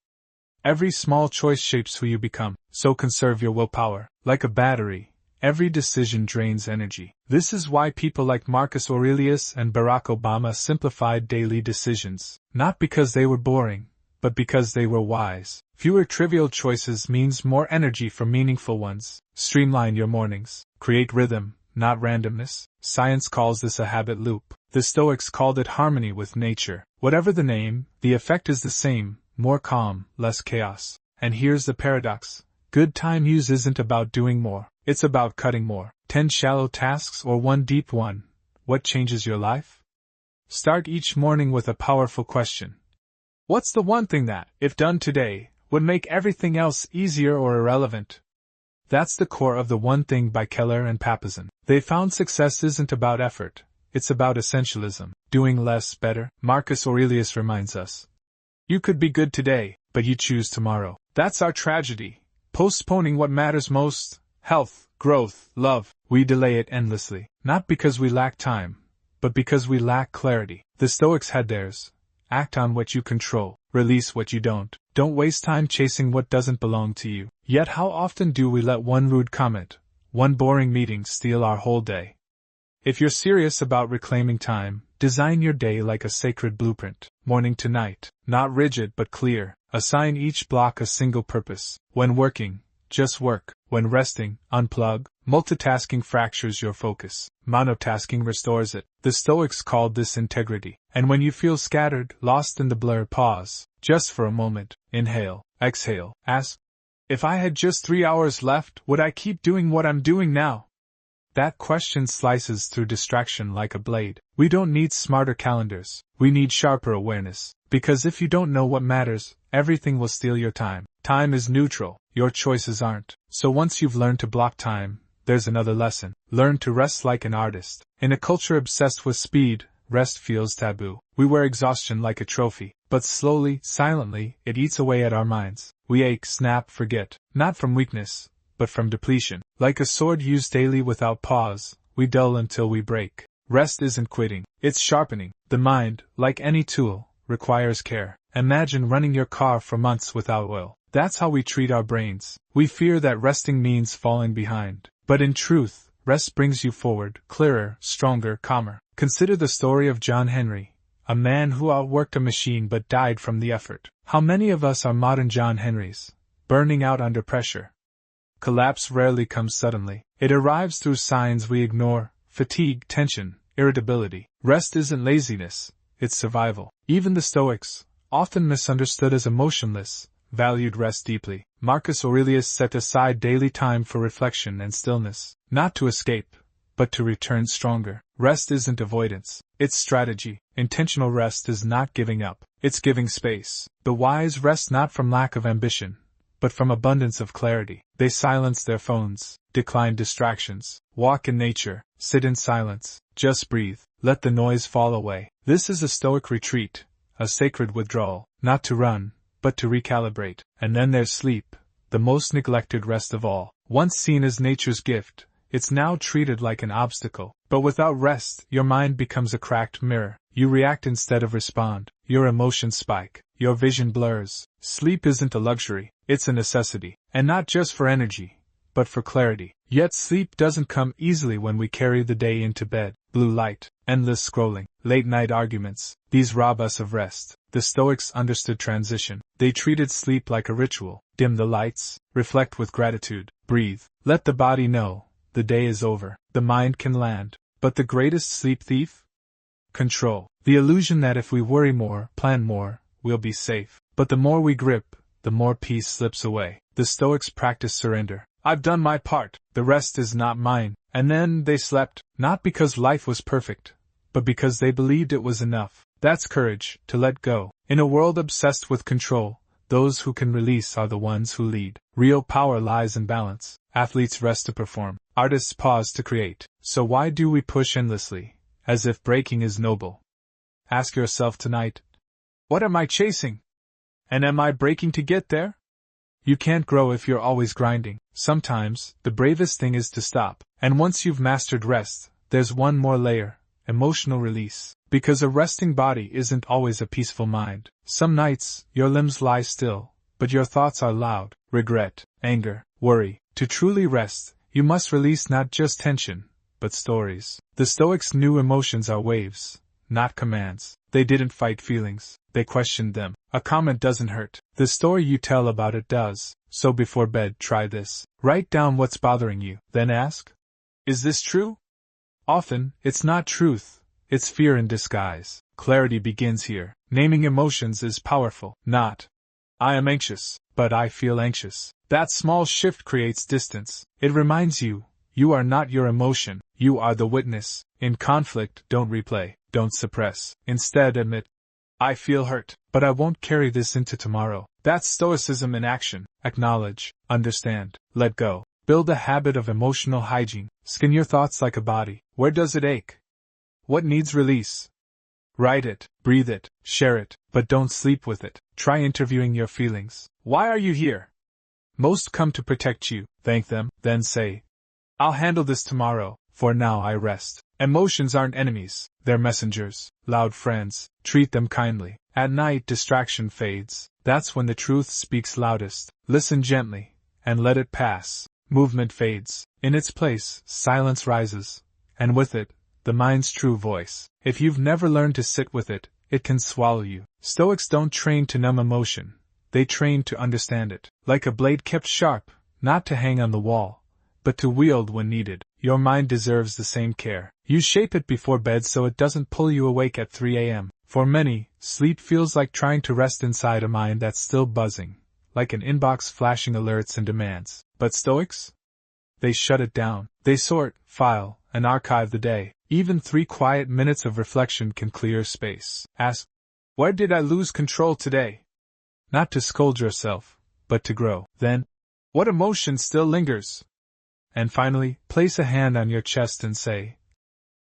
Every small choice shapes who you become, so conserve your willpower. Like a battery, every decision drains energy. This is why people like Marcus Aurelius and Barack Obama simplified daily decisions, not because they were boring, but because they were wise. Fewer trivial choices means more energy for meaningful ones. Streamline your mornings. Create rhythm, not randomness. Science calls this a habit loop. The Stoics called it harmony with nature. Whatever the name, the effect is the same, more calm, less chaos. And here's the paradox. Good time use isn't about doing more, it's about cutting more. 10 shallow tasks or 1 deep one. What changes your life? Start each morning with a powerful question. What's the one thing that, if done today, would make everything else easier or irrelevant? That's the core of The One Thing by Keller and Papasan. They found success isn't about effort, it's about essentialism. Doing less better. Marcus Aurelius reminds us. You could be good today, but you choose tomorrow. That's our tragedy. Postponing what matters most, health, growth, love. We delay it endlessly, not because we lack time, but because we lack clarity. The Stoics had theirs. Act on what you control, release what you don't. Don't waste time chasing what doesn't belong to you. Yet how often do we let one rude comment, one boring meeting steal our whole day? If you're serious about reclaiming time, design your day like a sacred blueprint. Morning to night, not rigid but clear. Assign each block a single purpose. When working, just work. When resting, unplug. Multitasking fractures your focus. Monotasking restores it. The Stoics called this integrity. And when you feel scattered, lost in the blur, pause. Just for a moment. Inhale, exhale. Ask, if I had just 3 hours left, would I keep doing what I'm doing now? That question slices through distraction like a blade. We don't need smarter calendars. We need sharper awareness. Because if you don't know what matters, everything will steal your time. Time is neutral. Your choices aren't. So once you've learned to block time, there's another lesson. Learn to rest like an artist. In a culture obsessed with speed, rest feels taboo. We wear exhaustion like a trophy, but slowly, silently, it eats away at our minds. We ache, snap, forget, not from weakness, but from depletion. Like a sword used daily without pause, we dull until we break. Rest isn't quitting, it's sharpening. The mind, like any tool, requires care. Imagine running your car for months without oil. That's how we treat our brains. We fear that resting means falling behind. But in truth, rest brings you forward, clearer, stronger, calmer. Consider the story of John Henry, a man who outworked a machine but died from the effort. How many of us are modern John Henrys, burning out under pressure? Collapse rarely comes suddenly. It arrives through signs we ignore: fatigue, tension, irritability. Rest isn't laziness, it's survival. Even the Stoics, often misunderstood as emotionless, valued rest deeply. Marcus Aurelius set aside daily time for reflection and stillness, not to escape, but to return stronger. Rest isn't avoidance, it's strategy. Intentional rest is not giving up, it's giving space. The wise rest not from lack of ambition, but from abundance of clarity. They silence their phones, decline distractions, walk in nature, sit in silence, just breathe, let the noise fall away. This is a Stoic retreat, a sacred withdrawal, not to run, but to recalibrate. And then there's sleep, the most neglected rest of all. Once seen as nature's gift, it's now treated like an obstacle. But without rest, your mind becomes a cracked mirror. You react instead of respond. Your emotions spike. Your vision blurs. Sleep isn't a luxury, it's a necessity. And not just for energy, but for clarity. Yet sleep doesn't come easily when we carry the day into bed. Blue light, endless scrolling, late-night arguments, these rob us of rest. The Stoics understood transition. They treated sleep like a ritual. Dim the lights, reflect with gratitude, breathe, let the body know the day is over. The mind can land. But the greatest sleep thief? Control. The illusion that if we worry more, plan more, we'll be safe. But the more we grip, the more peace slips away. The Stoics practice surrender. I've done my part, the rest is not mine. And then they slept, not because life was perfect, but because they believed it was enough. That's courage, to let go. In a world obsessed with control, those who can release are the ones who lead. Real power lies in balance. Athletes rest to perform. Artists pause to create. So why do we push endlessly, as if breaking is noble? Ask yourself tonight, what am I chasing? And am I breaking to get there? You can't grow if you're always grinding. Sometimes, the bravest thing is to stop. And once you've mastered rest, there's one more layer: emotional release. Because a resting body isn't always a peaceful mind. Some nights, your limbs lie still, but your thoughts are loud: regret, anger, worry. To truly rest, you must release not just tension, but stories. The Stoics knew emotions are waves, not commands. They didn't fight feelings, they questioned them. A comment doesn't hurt. The story you tell about it does. So before bed, try this. Write down what's bothering you, then ask, is this true? Often, it's not truth, it's fear in disguise. Clarity begins here. Naming emotions is powerful. Not, I am anxious, but I feel anxious. That small shift creates distance. It reminds you, you are not your emotion, you are the witness. In conflict, don't replay, don't suppress. Instead admit, I feel hurt, but I won't carry this into tomorrow. That's Stoicism in action. Acknowledge, understand, let go. Build a habit of emotional hygiene. Skin your thoughts like a body. Where does it ache? What needs release? Write it, breathe it, share it, but don't sleep with it. Try interviewing your feelings. Why are you here? Most come to protect you. Thank them, then say, I'll handle this tomorrow, for now I rest. Emotions aren't enemies, they're messengers, loud friends. Treat them kindly. At night, distraction fades. That's when the truth speaks loudest. Listen gently, and let it pass. Movement fades. In its place, silence rises. And with it, the mind's true voice. If you've never learned to sit with it, it can swallow you. Stoics don't train to numb emotion. They train to understand it. Like a blade kept sharp, not to hang on the wall, but to wield when needed. Your mind deserves the same care. You shape it before bed so it doesn't pull you awake at 3 a.m. For many, sleep feels like trying to rest inside a mind that's still buzzing, like an inbox flashing alerts and demands. But Stoics? They shut it down. They sort, file, and archive the day. Even 3 quiet minutes of reflection can clear space. Ask, where did I lose control today? Not to scold yourself, but to grow. Then, what emotion still lingers? And finally, place a hand on your chest and say,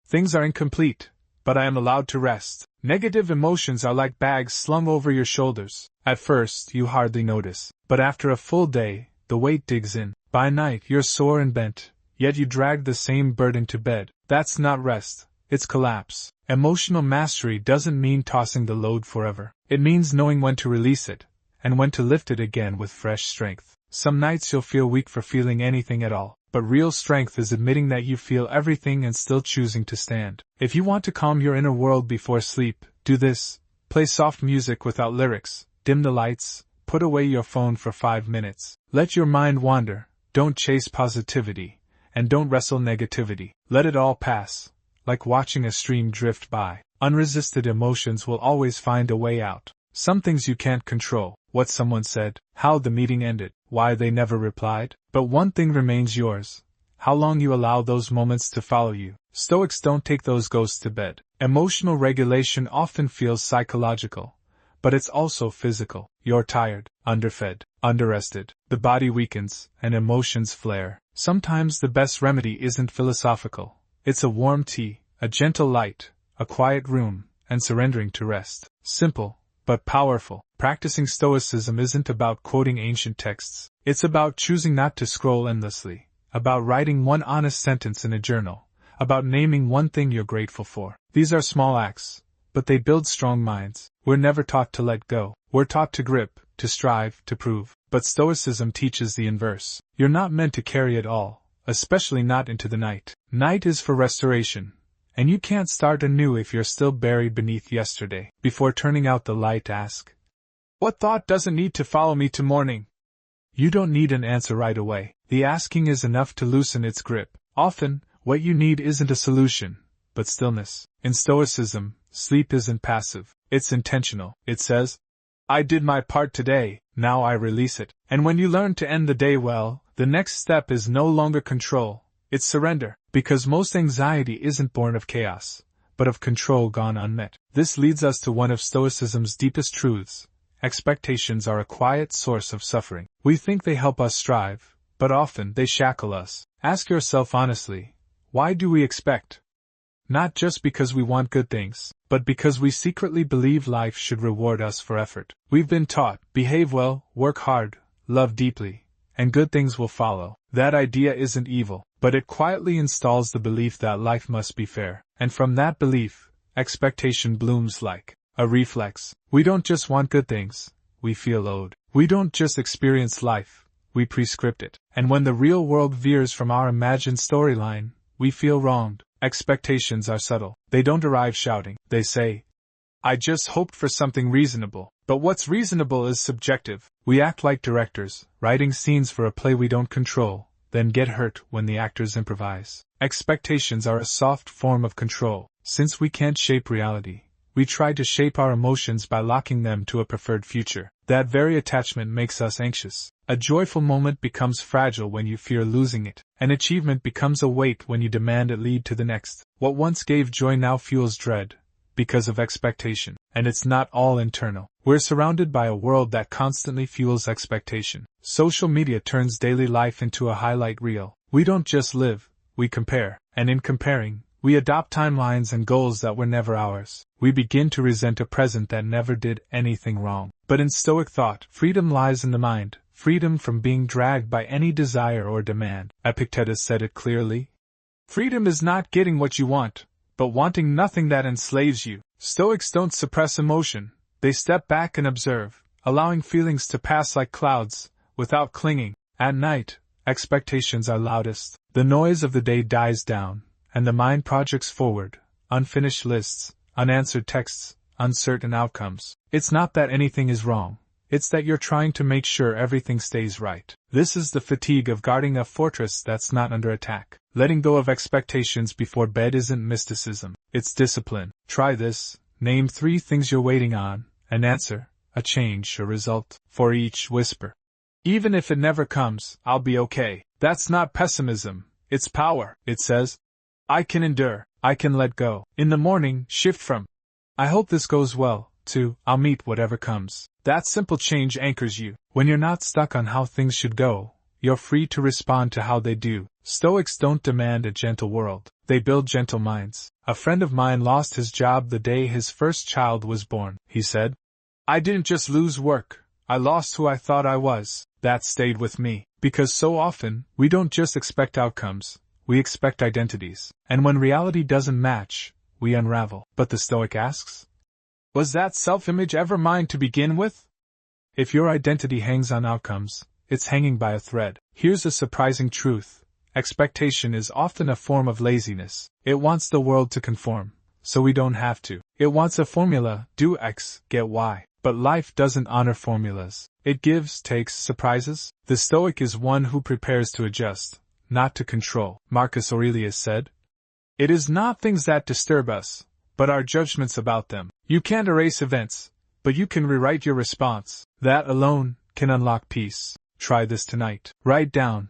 things are incomplete, but I am allowed to rest. Negative emotions are like bags slung over your shoulders. At first, you hardly notice, but after a full day, the weight digs in. By night, you're sore and bent, yet you drag the same burden to bed. That's not rest, it's collapse. Emotional mastery doesn't mean tossing the load forever. It means knowing when to release it, and when to lift it again with fresh strength. Some nights you'll feel weak for feeling anything at all, but real strength is admitting that you feel everything and still choosing to stand. If you want to calm your inner world before sleep, do this. Play soft music without lyrics, dim the lights, put away your phone for 5 minutes. Let your mind wander, don't chase positivity, and don't wrestle negativity. Let it all pass, like watching a stream drift by. Unresisted emotions will always find a way out. Some things you can't control, what someone said, how the meeting ended, why they never replied, but one thing remains yours: how long you allow those moments to follow you. Stoics don't take those ghosts to bed. Emotional regulation often feels psychological, but it's also physical. You're tired, underfed, underrested, the body weakens, and emotions flare. Sometimes the best remedy isn't philosophical. It's a warm tea, a gentle light, a quiet room, and surrendering to rest. Simple, but powerful. Practicing Stoicism isn't about quoting ancient texts. It's about choosing not to scroll endlessly, about writing one honest sentence in a journal, about naming one thing you're grateful for. These are small acts, but they build strong minds. We're never taught to let go. We're taught to grip, to strive, to prove. But Stoicism teaches the inverse. You're not meant to carry it all, especially not into the night. Night is for restoration, and you can't start anew if you're still buried beneath yesterday. Before turning out the light, ask, what thought doesn't need to follow me to morning? You don't need an answer right away. The asking is enough to loosen its grip. Often, what you need isn't a solution, but stillness. In Stoicism, sleep isn't passive, it's intentional. It says, I did my part today, now I release it. And when you learn to end the day well, the next step is no longer control, it's surrender. Because most anxiety isn't born of chaos, but of control gone unmet. This leads us to one of Stoicism's deepest truths. Expectations are a quiet source of suffering. We think they help us strive, but often they shackle us. Ask yourself honestly, why do we expect? Not just because we want good things, but because we secretly believe life should reward us for effort. We've been taught, behave well, work hard, love deeply, and good things will follow. That idea isn't evil, but it quietly installs the belief that life must be fair. And from that belief, expectation blooms like a reflex. We don't just want good things, we feel owed. We don't just experience life, we prescript it. And when the real world veers from our imagined storyline, we feel wronged. Expectations are subtle. They don't arrive shouting. They say, I just hoped for something reasonable. But what's reasonable is subjective. We act like directors, writing scenes for a play we don't control, then get hurt when the actors improvise. Expectations are a soft form of control. Since we can't shape reality, we try to shape our emotions by locking them to a preferred future. That very attachment makes us anxious. A joyful moment becomes fragile when you fear losing it. An achievement becomes a weight when you demand it lead to the next. What once gave joy now fuels dread, because of expectation. And it's not all internal. We're surrounded by a world that constantly fuels expectation. Social media turns daily life into a highlight reel. We don't just live, we compare. And in comparing, we adopt timelines and goals that were never ours. We begin to resent a present that never did anything wrong. But in Stoic thought, freedom lies in the mind, freedom from being dragged by any desire or demand. Epictetus said it clearly. Freedom is not getting what you want, but wanting nothing that enslaves you. Stoics don't suppress emotion, they step back and observe, allowing feelings to pass like clouds, without clinging. At night, expectations are loudest. The noise of the day dies down, and the mind projects forward, unfinished lists, unanswered texts, uncertain outcomes. It's not that anything is wrong, it's that you're trying to make sure everything stays right. This is the fatigue of guarding a fortress that's not under attack. Letting go of expectations before bed isn't mysticism, it's discipline. Try this: name 3 things you're waiting on, an answer, a change, a result, for each whisper. Even if it never comes, I'll be okay. That's not pessimism, it's power. It says, I can endure, I can let go. In the morning, shift from, I hope this goes well, to, I'll meet whatever comes. That simple change anchors you. When you're not stuck on how things should go, you're free to respond to how they do. Stoics don't demand a gentle world, they build gentle minds. A friend of mine lost his job the day his first child was born. He said, "I didn't just lose work, I lost who I thought I was." That stayed with me, because so often, we don't just expect outcomes, we expect identities. And when reality doesn't match, we unravel. But the Stoic asks, was that self-image ever mine to begin with? If your identity hangs on outcomes, it's hanging by a thread. Here's a surprising truth. Expectation is often a form of laziness. It wants the world to conform, so we don't have to. It wants a formula, do X, get Y. But life doesn't honor formulas. It gives, takes, surprises. The Stoic is one who prepares to adjust, not to control. Marcus Aurelius said, "It is not things that disturb us, but our judgments about them. You can't erase events, but you can rewrite your response. That alone can unlock peace." Try this tonight. Write down,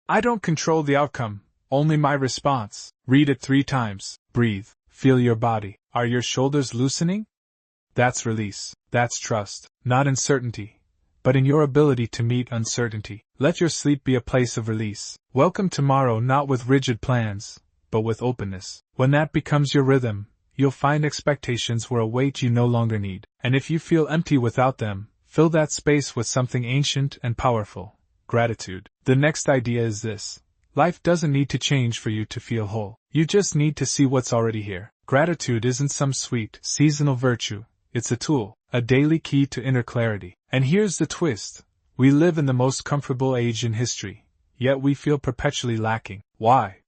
"I don't control the outcome, only my response." Read it 3 times. Breathe. Feel your body. Are your shoulders loosening? That's release. That's trust. Not in certainty, but in your ability to meet uncertainty. Let your sleep be a place of release. Welcome tomorrow not with rigid plans, but with openness. When that becomes your rhythm, you'll find expectations were a weight you no longer need. And if you feel empty without them, fill that space with something ancient and powerful. Gratitude. The next idea is this. Life doesn't need to change for you to feel whole. You just need to see what's already here. Gratitude isn't some sweet, seasonal virtue. It's a tool, a daily key to inner clarity. And here's the twist. We live in the most comfortable age in history, yet we feel perpetually lacking. Why?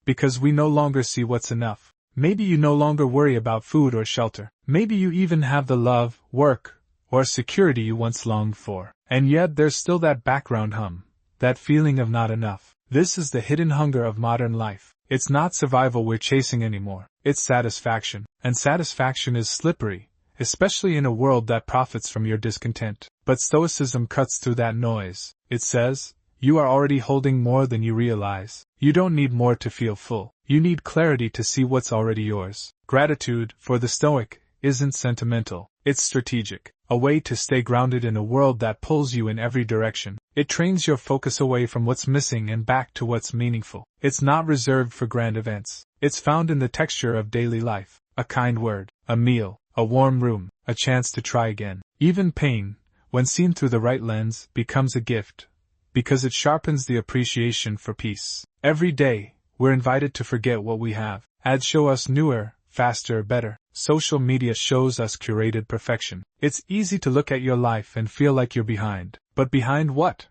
Because we no longer see what's enough. Maybe you no longer worry about food or shelter. Maybe you even have the love, work, or security you once longed for. And yet there's still that background hum, that feeling of not enough. This is the hidden hunger of modern life. It's not survival we're chasing anymore. It's satisfaction. And satisfaction is slippery, especially in a world that profits from your discontent. But Stoicism cuts through that noise. It says, you are already holding more than you realize. You don't need more to feel full. You need clarity to see what's already yours. Gratitude, for the Stoic, isn't sentimental. It's strategic. A way to stay grounded in a world that pulls you in every direction. It trains your focus away from what's missing and back to what's meaningful. It's not reserved for grand events. It's found in the texture of daily life. A kind word, a meal, a warm room, a chance to try again. Even pain, when seen through the right lens, becomes a gift, because it sharpens the appreciation for peace. Every day, we're invited to forget what we have. Ads show us newer, faster, better. Social media shows us curated perfection. It's easy to look at your life and feel like you're behind. But behind what?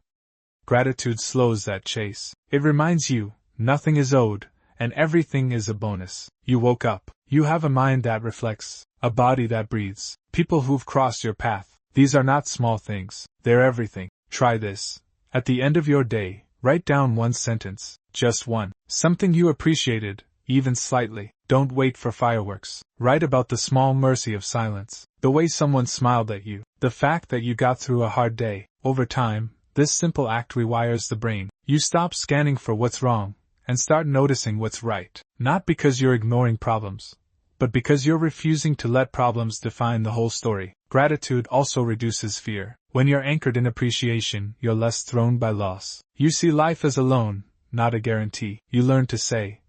Gratitude slows that chase. It reminds you, nothing is owed, and everything is a bonus. You woke up. You have a mind that reflects, a body that breathes, people who've crossed your path. These are not small things. They're everything. Try this. At the end of your day, write down one sentence. Just one. Something you appreciated, even slightly. Don't wait for fireworks. Write about the small mercy of silence. The way someone smiled at you. The fact that you got through a hard day. Over time, this simple act rewires the brain. You stop scanning for what's wrong, and start noticing what's right. Not because you're ignoring problems, but because you're refusing to let problems define the whole story. Gratitude also reduces fear. When you're anchored in appreciation, you're less thrown by loss. You see life as a loan, not a guarantee. You learn to say,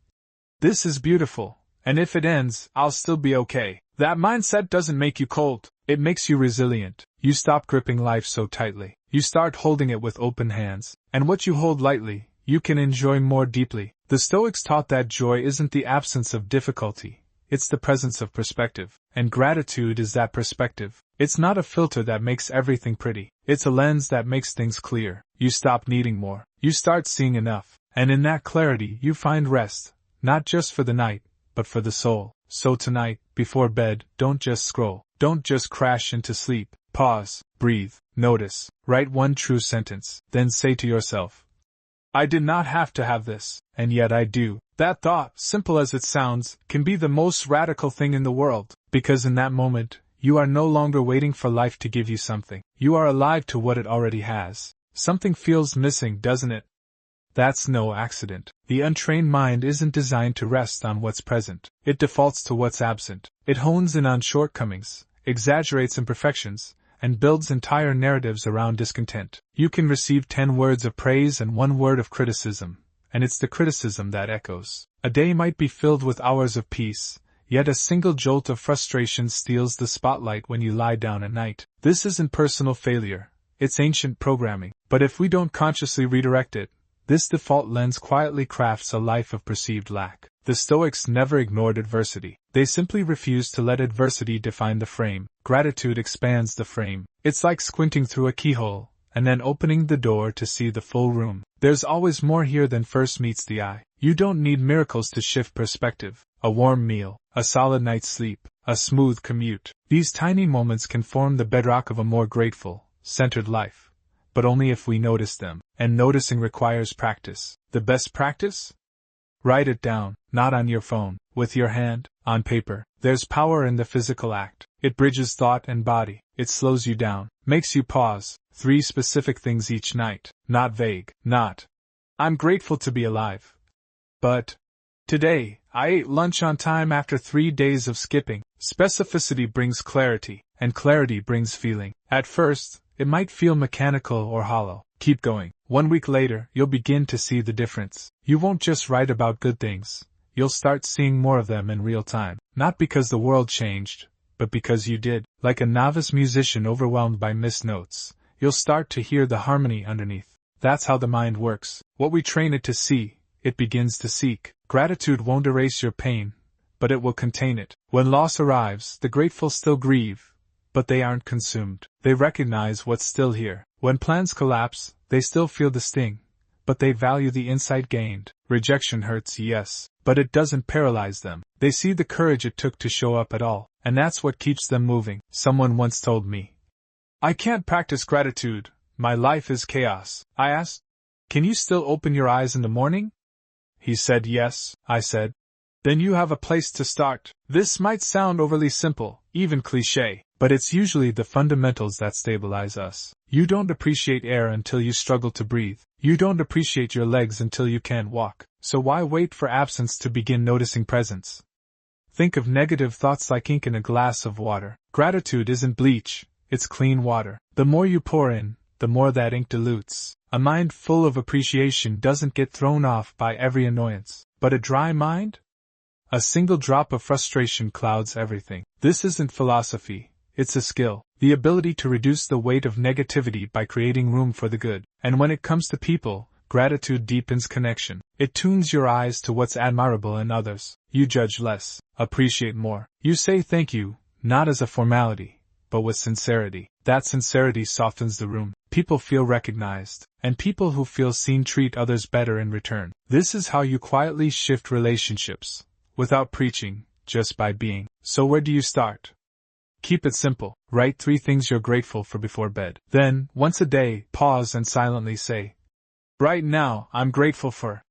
"This is beautiful, and if it ends, I'll still be okay." That mindset doesn't make you cold. It makes you resilient. You stop gripping life so tightly. You start holding it with open hands. And what you hold lightly, you can enjoy more deeply. The Stoics taught that joy isn't the absence of difficulty. It's the presence of perspective. And gratitude is that perspective. It's not a filter that makes everything pretty. It's a lens that makes things clear. You stop needing more. You start seeing enough. And in that clarity, you find rest. Not just for the night, but for the soul. So tonight, before bed, don't just scroll. Don't just crash into sleep. Pause, breathe, notice, write one true sentence. Then say to yourself, "I did not have to have this, and yet I do." That thought, simple as it sounds, can be the most radical thing in the world. Because in that moment, you are no longer waiting for life to give you something. You are alive to what it already has. Something feels missing, doesn't it? That's no accident. The untrained mind isn't designed to rest on what's present. It defaults to what's absent. It hones in on shortcomings, exaggerates imperfections, and builds entire narratives around discontent. You can receive 10 words of praise and 1 word of criticism, and it's the criticism that echoes. A day might be filled with hours of peace, yet a single jolt of frustration steals the spotlight when you lie down at night. This isn't personal failure, it's ancient programming. But if we don't consciously redirect it, this default lens quietly crafts a life of perceived lack. The Stoics never ignored adversity. They simply refused to let adversity define the frame. Gratitude expands the frame. It's like squinting through a keyhole, and then opening the door to see the full room. There's always more here than first meets the eye. You don't need miracles to shift perspective. A warm meal, a solid night's sleep, a smooth commute. These tiny moments can form the bedrock of a more grateful, centered life. But only if we notice them. And noticing requires practice. The best practice? Write it down, not on your phone, with your hand, on paper. There's power in the physical act. It bridges thought and body. It slows you down, makes you pause. 3 specific things each night. Not vague. Not, I'm grateful to be alive. But, today, I ate lunch on time after 3 days of skipping. Specificity brings clarity, and clarity brings feeling. At first, it might feel mechanical or hollow. Keep going. 1 week later, you'll begin to see the difference. You won't just write about good things. You'll start seeing more of them in real time. Not because the world changed, but because you did. Like a novice musician overwhelmed by missed notes, you'll start to hear the harmony underneath. That's how the mind works. What we train it to see, it begins to seek. Gratitude won't erase your pain, but it will contain it. When loss arrives, the grateful still grieve, but they aren't consumed. They recognize what's still here. When plans collapse, they still feel the sting, but they value the insight gained. Rejection hurts, yes, but it doesn't paralyze them. They see the courage it took to show up at all, and that's what keeps them moving. Someone once told me, I can't practice gratitude, my life is chaos. I asked, can you still open your eyes in the morning? He said yes. I said, then you have a place to start. This might sound overly simple, even cliché, but it's usually the fundamentals that stabilize us. You don't appreciate air until you struggle to breathe. You don't appreciate your legs until you can't walk. So why wait for absence to begin noticing presence? Think of negative thoughts like ink in a glass of water. Gratitude isn't bleach, it's clean water. The more you pour in, the more that ink dilutes. A mind full of appreciation doesn't get thrown off by every annoyance. But a dry mind? A single drop of frustration clouds everything. This isn't philosophy, it's a skill. The ability to reduce the weight of negativity by creating room for the good. And when it comes to people, gratitude deepens connection. It tunes your eyes to what's admirable in others. You judge less, appreciate more. You say thank you, not as a formality, but with sincerity. That sincerity softens the room. People feel recognized, and people who feel seen treat others better in return. This is how you quietly shift relationships, without preaching, just by being. So where do you start? Keep it simple. Write 3 things you're grateful for before bed. Then, once a day, pause and silently say, right now, I'm grateful for,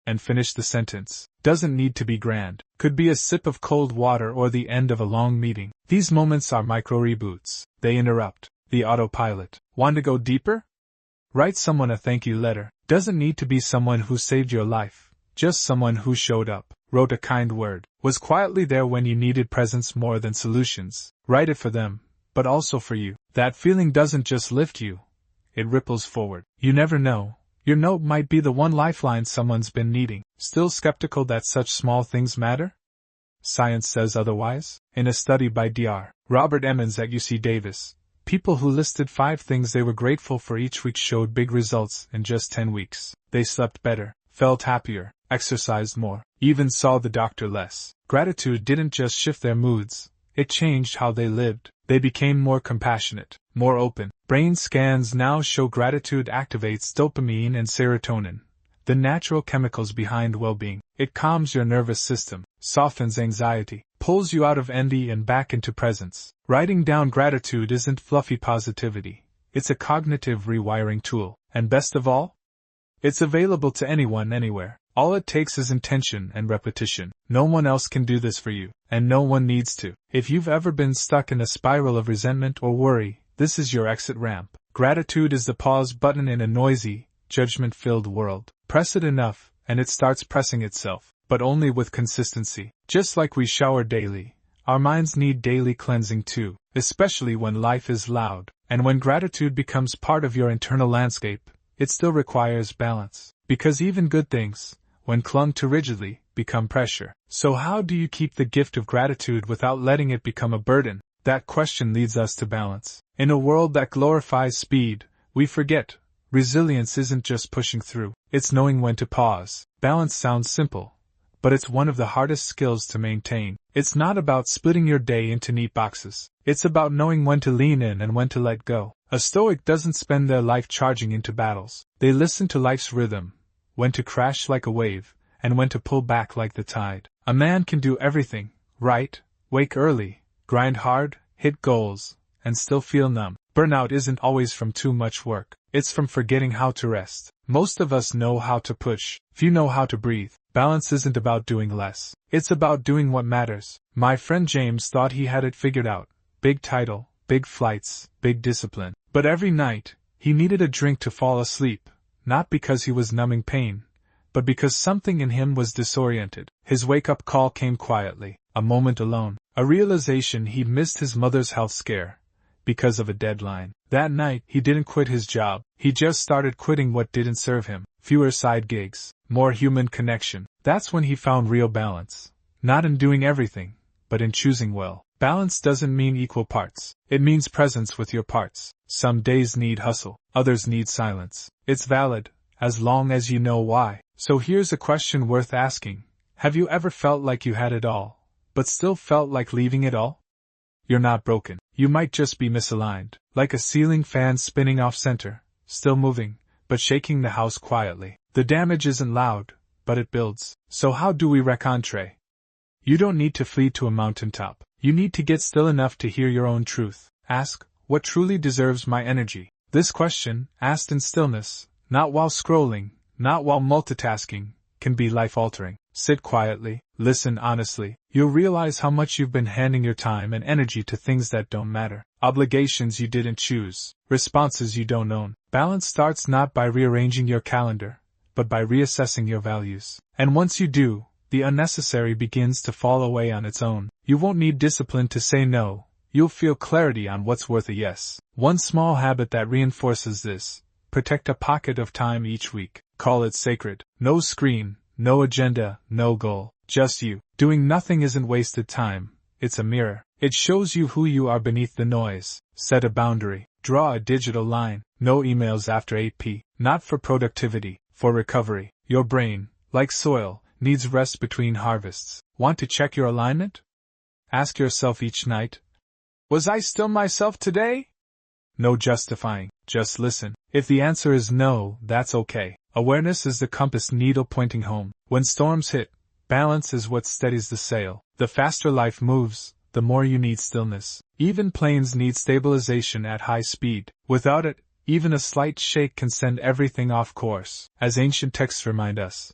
and finish the sentence. Doesn't need to be grand. Could be a sip of cold water or the end of a long meeting. These moments are micro-reboots. They interrupt the autopilot. Want to go deeper? Write someone a thank you letter. Doesn't need to be someone who saved your life. Just someone who showed up, wrote a kind word, was quietly there when you needed presence more than solutions. Write it for them, but also for you. That feeling doesn't just lift you, it ripples forward. You never know. Your note might be the one lifeline someone's been needing. Still skeptical that such small things matter? Science says otherwise. In a study by Dr. Robert Emmons at UC Davis, people who listed 5 things they were grateful for each week showed big results in just 10 weeks. They slept better, felt happier, exercised more, even saw the doctor less. Gratitude didn't just shift their moods, it changed how they lived. They became more compassionate, more open. Brain scans now show gratitude activates dopamine and serotonin, the natural chemicals behind well-being. It calms your nervous system, softens anxiety, pulls you out of envy and back into presence. Writing down gratitude isn't fluffy positivity, it's a cognitive rewiring tool. And best of all, it's available to anyone anywhere. All it takes is intention and repetition. No one else can do this for you, and no one needs to. If you've ever been stuck in a spiral of resentment or worry, this is your exit ramp. Gratitude is the pause button in a noisy, judgment-filled world. Press it enough, and it starts pressing itself, but only with consistency. Just like we shower daily, our minds need daily cleansing too, especially when life is loud, and when gratitude becomes part of your internal landscape, it still requires balance. Because even good things, when clung to rigidly, become pressure. So how do you keep the gift of gratitude without letting it become a burden? That question leads us to balance. In a world that glorifies speed, we forget, resilience isn't just pushing through, it's knowing when to pause. Balance sounds simple, but it's one of the hardest skills to maintain. It's not about splitting your day into neat boxes. It's about knowing when to lean in and when to let go. A Stoic doesn't spend their life charging into battles. They listen to life's rhythm, when to crash like a wave, and when to pull back like the tide. A man can do everything, right, wake early, grind hard, hit goals, and still feel numb. Burnout isn't always from too much work. It's from forgetting how to rest. Most of us know how to push. Few know how to breathe. Balance isn't about doing less. It's about doing what matters. My friend James thought he had it figured out. Big title, big flights, big discipline. But every night, he needed a drink to fall asleep. Not because he was numbing pain, but because something in him was disoriented. His wake-up call came quietly. A moment alone. A realization he'd missed his mother's health scare. Because of a deadline. That night, he didn't quit his job. He just started quitting what didn't serve him. Fewer side gigs. More human connection. That's when he found real balance. Not in doing everything, but in choosing well. Balance doesn't mean equal parts. It means presence with your parts. Some days need hustle. Others need silence. It's valid, as long as you know why. So here's a question worth asking. Have you ever felt like you had it all, but still felt like leaving it all? You're not broken. You might just be misaligned. Like a ceiling fan spinning off center, still moving, but shaking the house quietly. The damage isn't loud, but it builds. So how do we rencontre? You don't need to flee to a mountaintop. You need to get still enough to hear your own truth. Ask, what truly deserves my energy? This question, asked in stillness, not while scrolling, not while multitasking, can be life-altering. Sit quietly, listen honestly. You'll realize how much you've been handing your time and energy to things that don't matter. Obligations you didn't choose. Responses you don't own. Balance starts not by rearranging your calendar, but by reassessing your values. And once you do, the unnecessary begins to fall away on its own. You won't need discipline to say no. You'll feel clarity on what's worth a yes. One small habit that reinforces this. Protect a pocket of time each week. Call it sacred. No screen, no agenda, no goal. Just you. Doing nothing isn't wasted time. It's a mirror. It shows you who you are beneath the noise. Set a boundary. Draw a digital line. No emails after 8 p. Not for productivity, for recovery. Your brain, like soil, needs rest between harvests. Want to check your alignment? Ask yourself each night, was I still myself today? No justifying, just listen. If the answer is no, that's okay. Awareness is the compass needle pointing home. When storms hit, balance is what steadies the sail. The faster life moves, the more you need stillness. Even planes need stabilization at high speed. Without it, even a slight shake can send everything off course. As ancient texts remind us,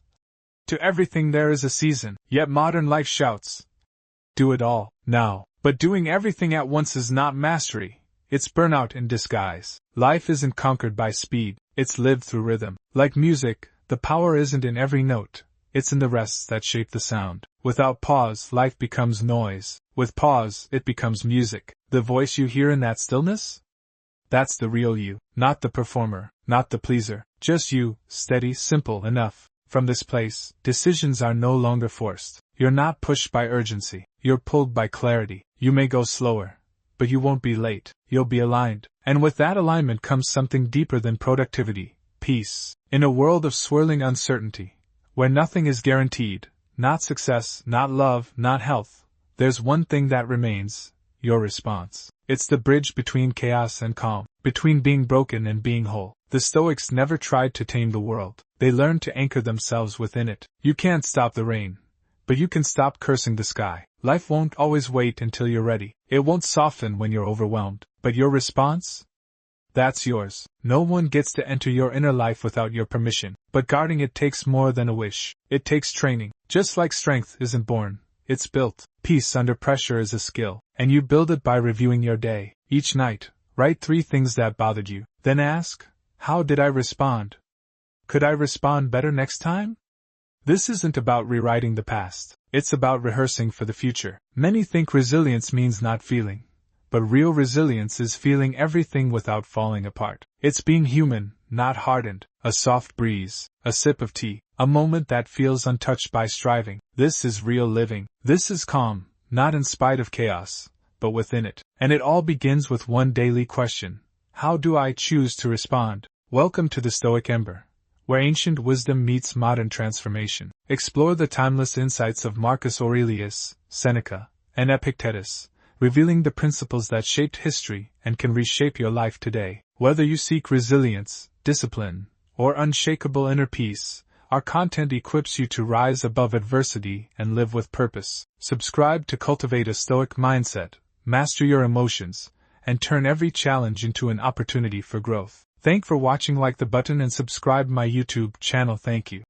to everything there is a season, yet modern life shouts, do it all, now. But doing everything at once is not mastery, it's burnout in disguise. Life isn't conquered by speed, it's lived through rhythm. Like music, the power isn't in every note, it's in the rests that shape the sound. Without pause, life becomes noise. With pause, it becomes music. The voice you hear in that stillness? That's the real you, not the performer, not the pleaser, just you, steady, simple enough. From this place, decisions are no longer forced. You're not pushed by urgency, you're pulled by clarity. You may go slower, but you won't be late. You'll be aligned. And with that alignment comes something deeper than productivity, peace. In a world of swirling uncertainty, where nothing is guaranteed, not success, not love, not health, there's one thing that remains, your response. It's the bridge between chaos and calm, between being broken and being whole. The Stoics never tried to tame the world. They learned to anchor themselves within it. You can't stop the rain, but you can stop cursing the sky. Life won't always wait until you're ready. It won't soften when you're overwhelmed. But your response? That's yours. No one gets to enter your inner life without your permission. But guarding it takes more than a wish. It takes training. Just like strength isn't born, it's built. Peace under pressure is a skill, and you build it by reviewing your day. Each night, write 3 things that bothered you. Then ask, how did I respond? Could I respond better next time? This isn't about rewriting the past. It's about rehearsing for the future. Many think resilience means not feeling. But real resilience is feeling everything without falling apart. It's being human, not hardened. A soft breeze, a sip of tea, a moment that feels untouched by striving. This is real living. This is calm, not in spite of chaos, but within it. And it all begins with one daily question. How do I choose to respond? Welcome to the Stoic Ember, where ancient wisdom meets modern transformation. Explore the timeless insights of Marcus Aurelius, Seneca, and Epictetus, revealing the principles that shaped history and can reshape your life today. Whether you seek resilience, discipline, or unshakable inner peace, our content equips you to rise above adversity and live with purpose. Subscribe to cultivate a stoic mindset, master your emotions, and turn every challenge into an opportunity for growth. Thank for watching. Like the button and subscribe my YouTube channel. Thank you.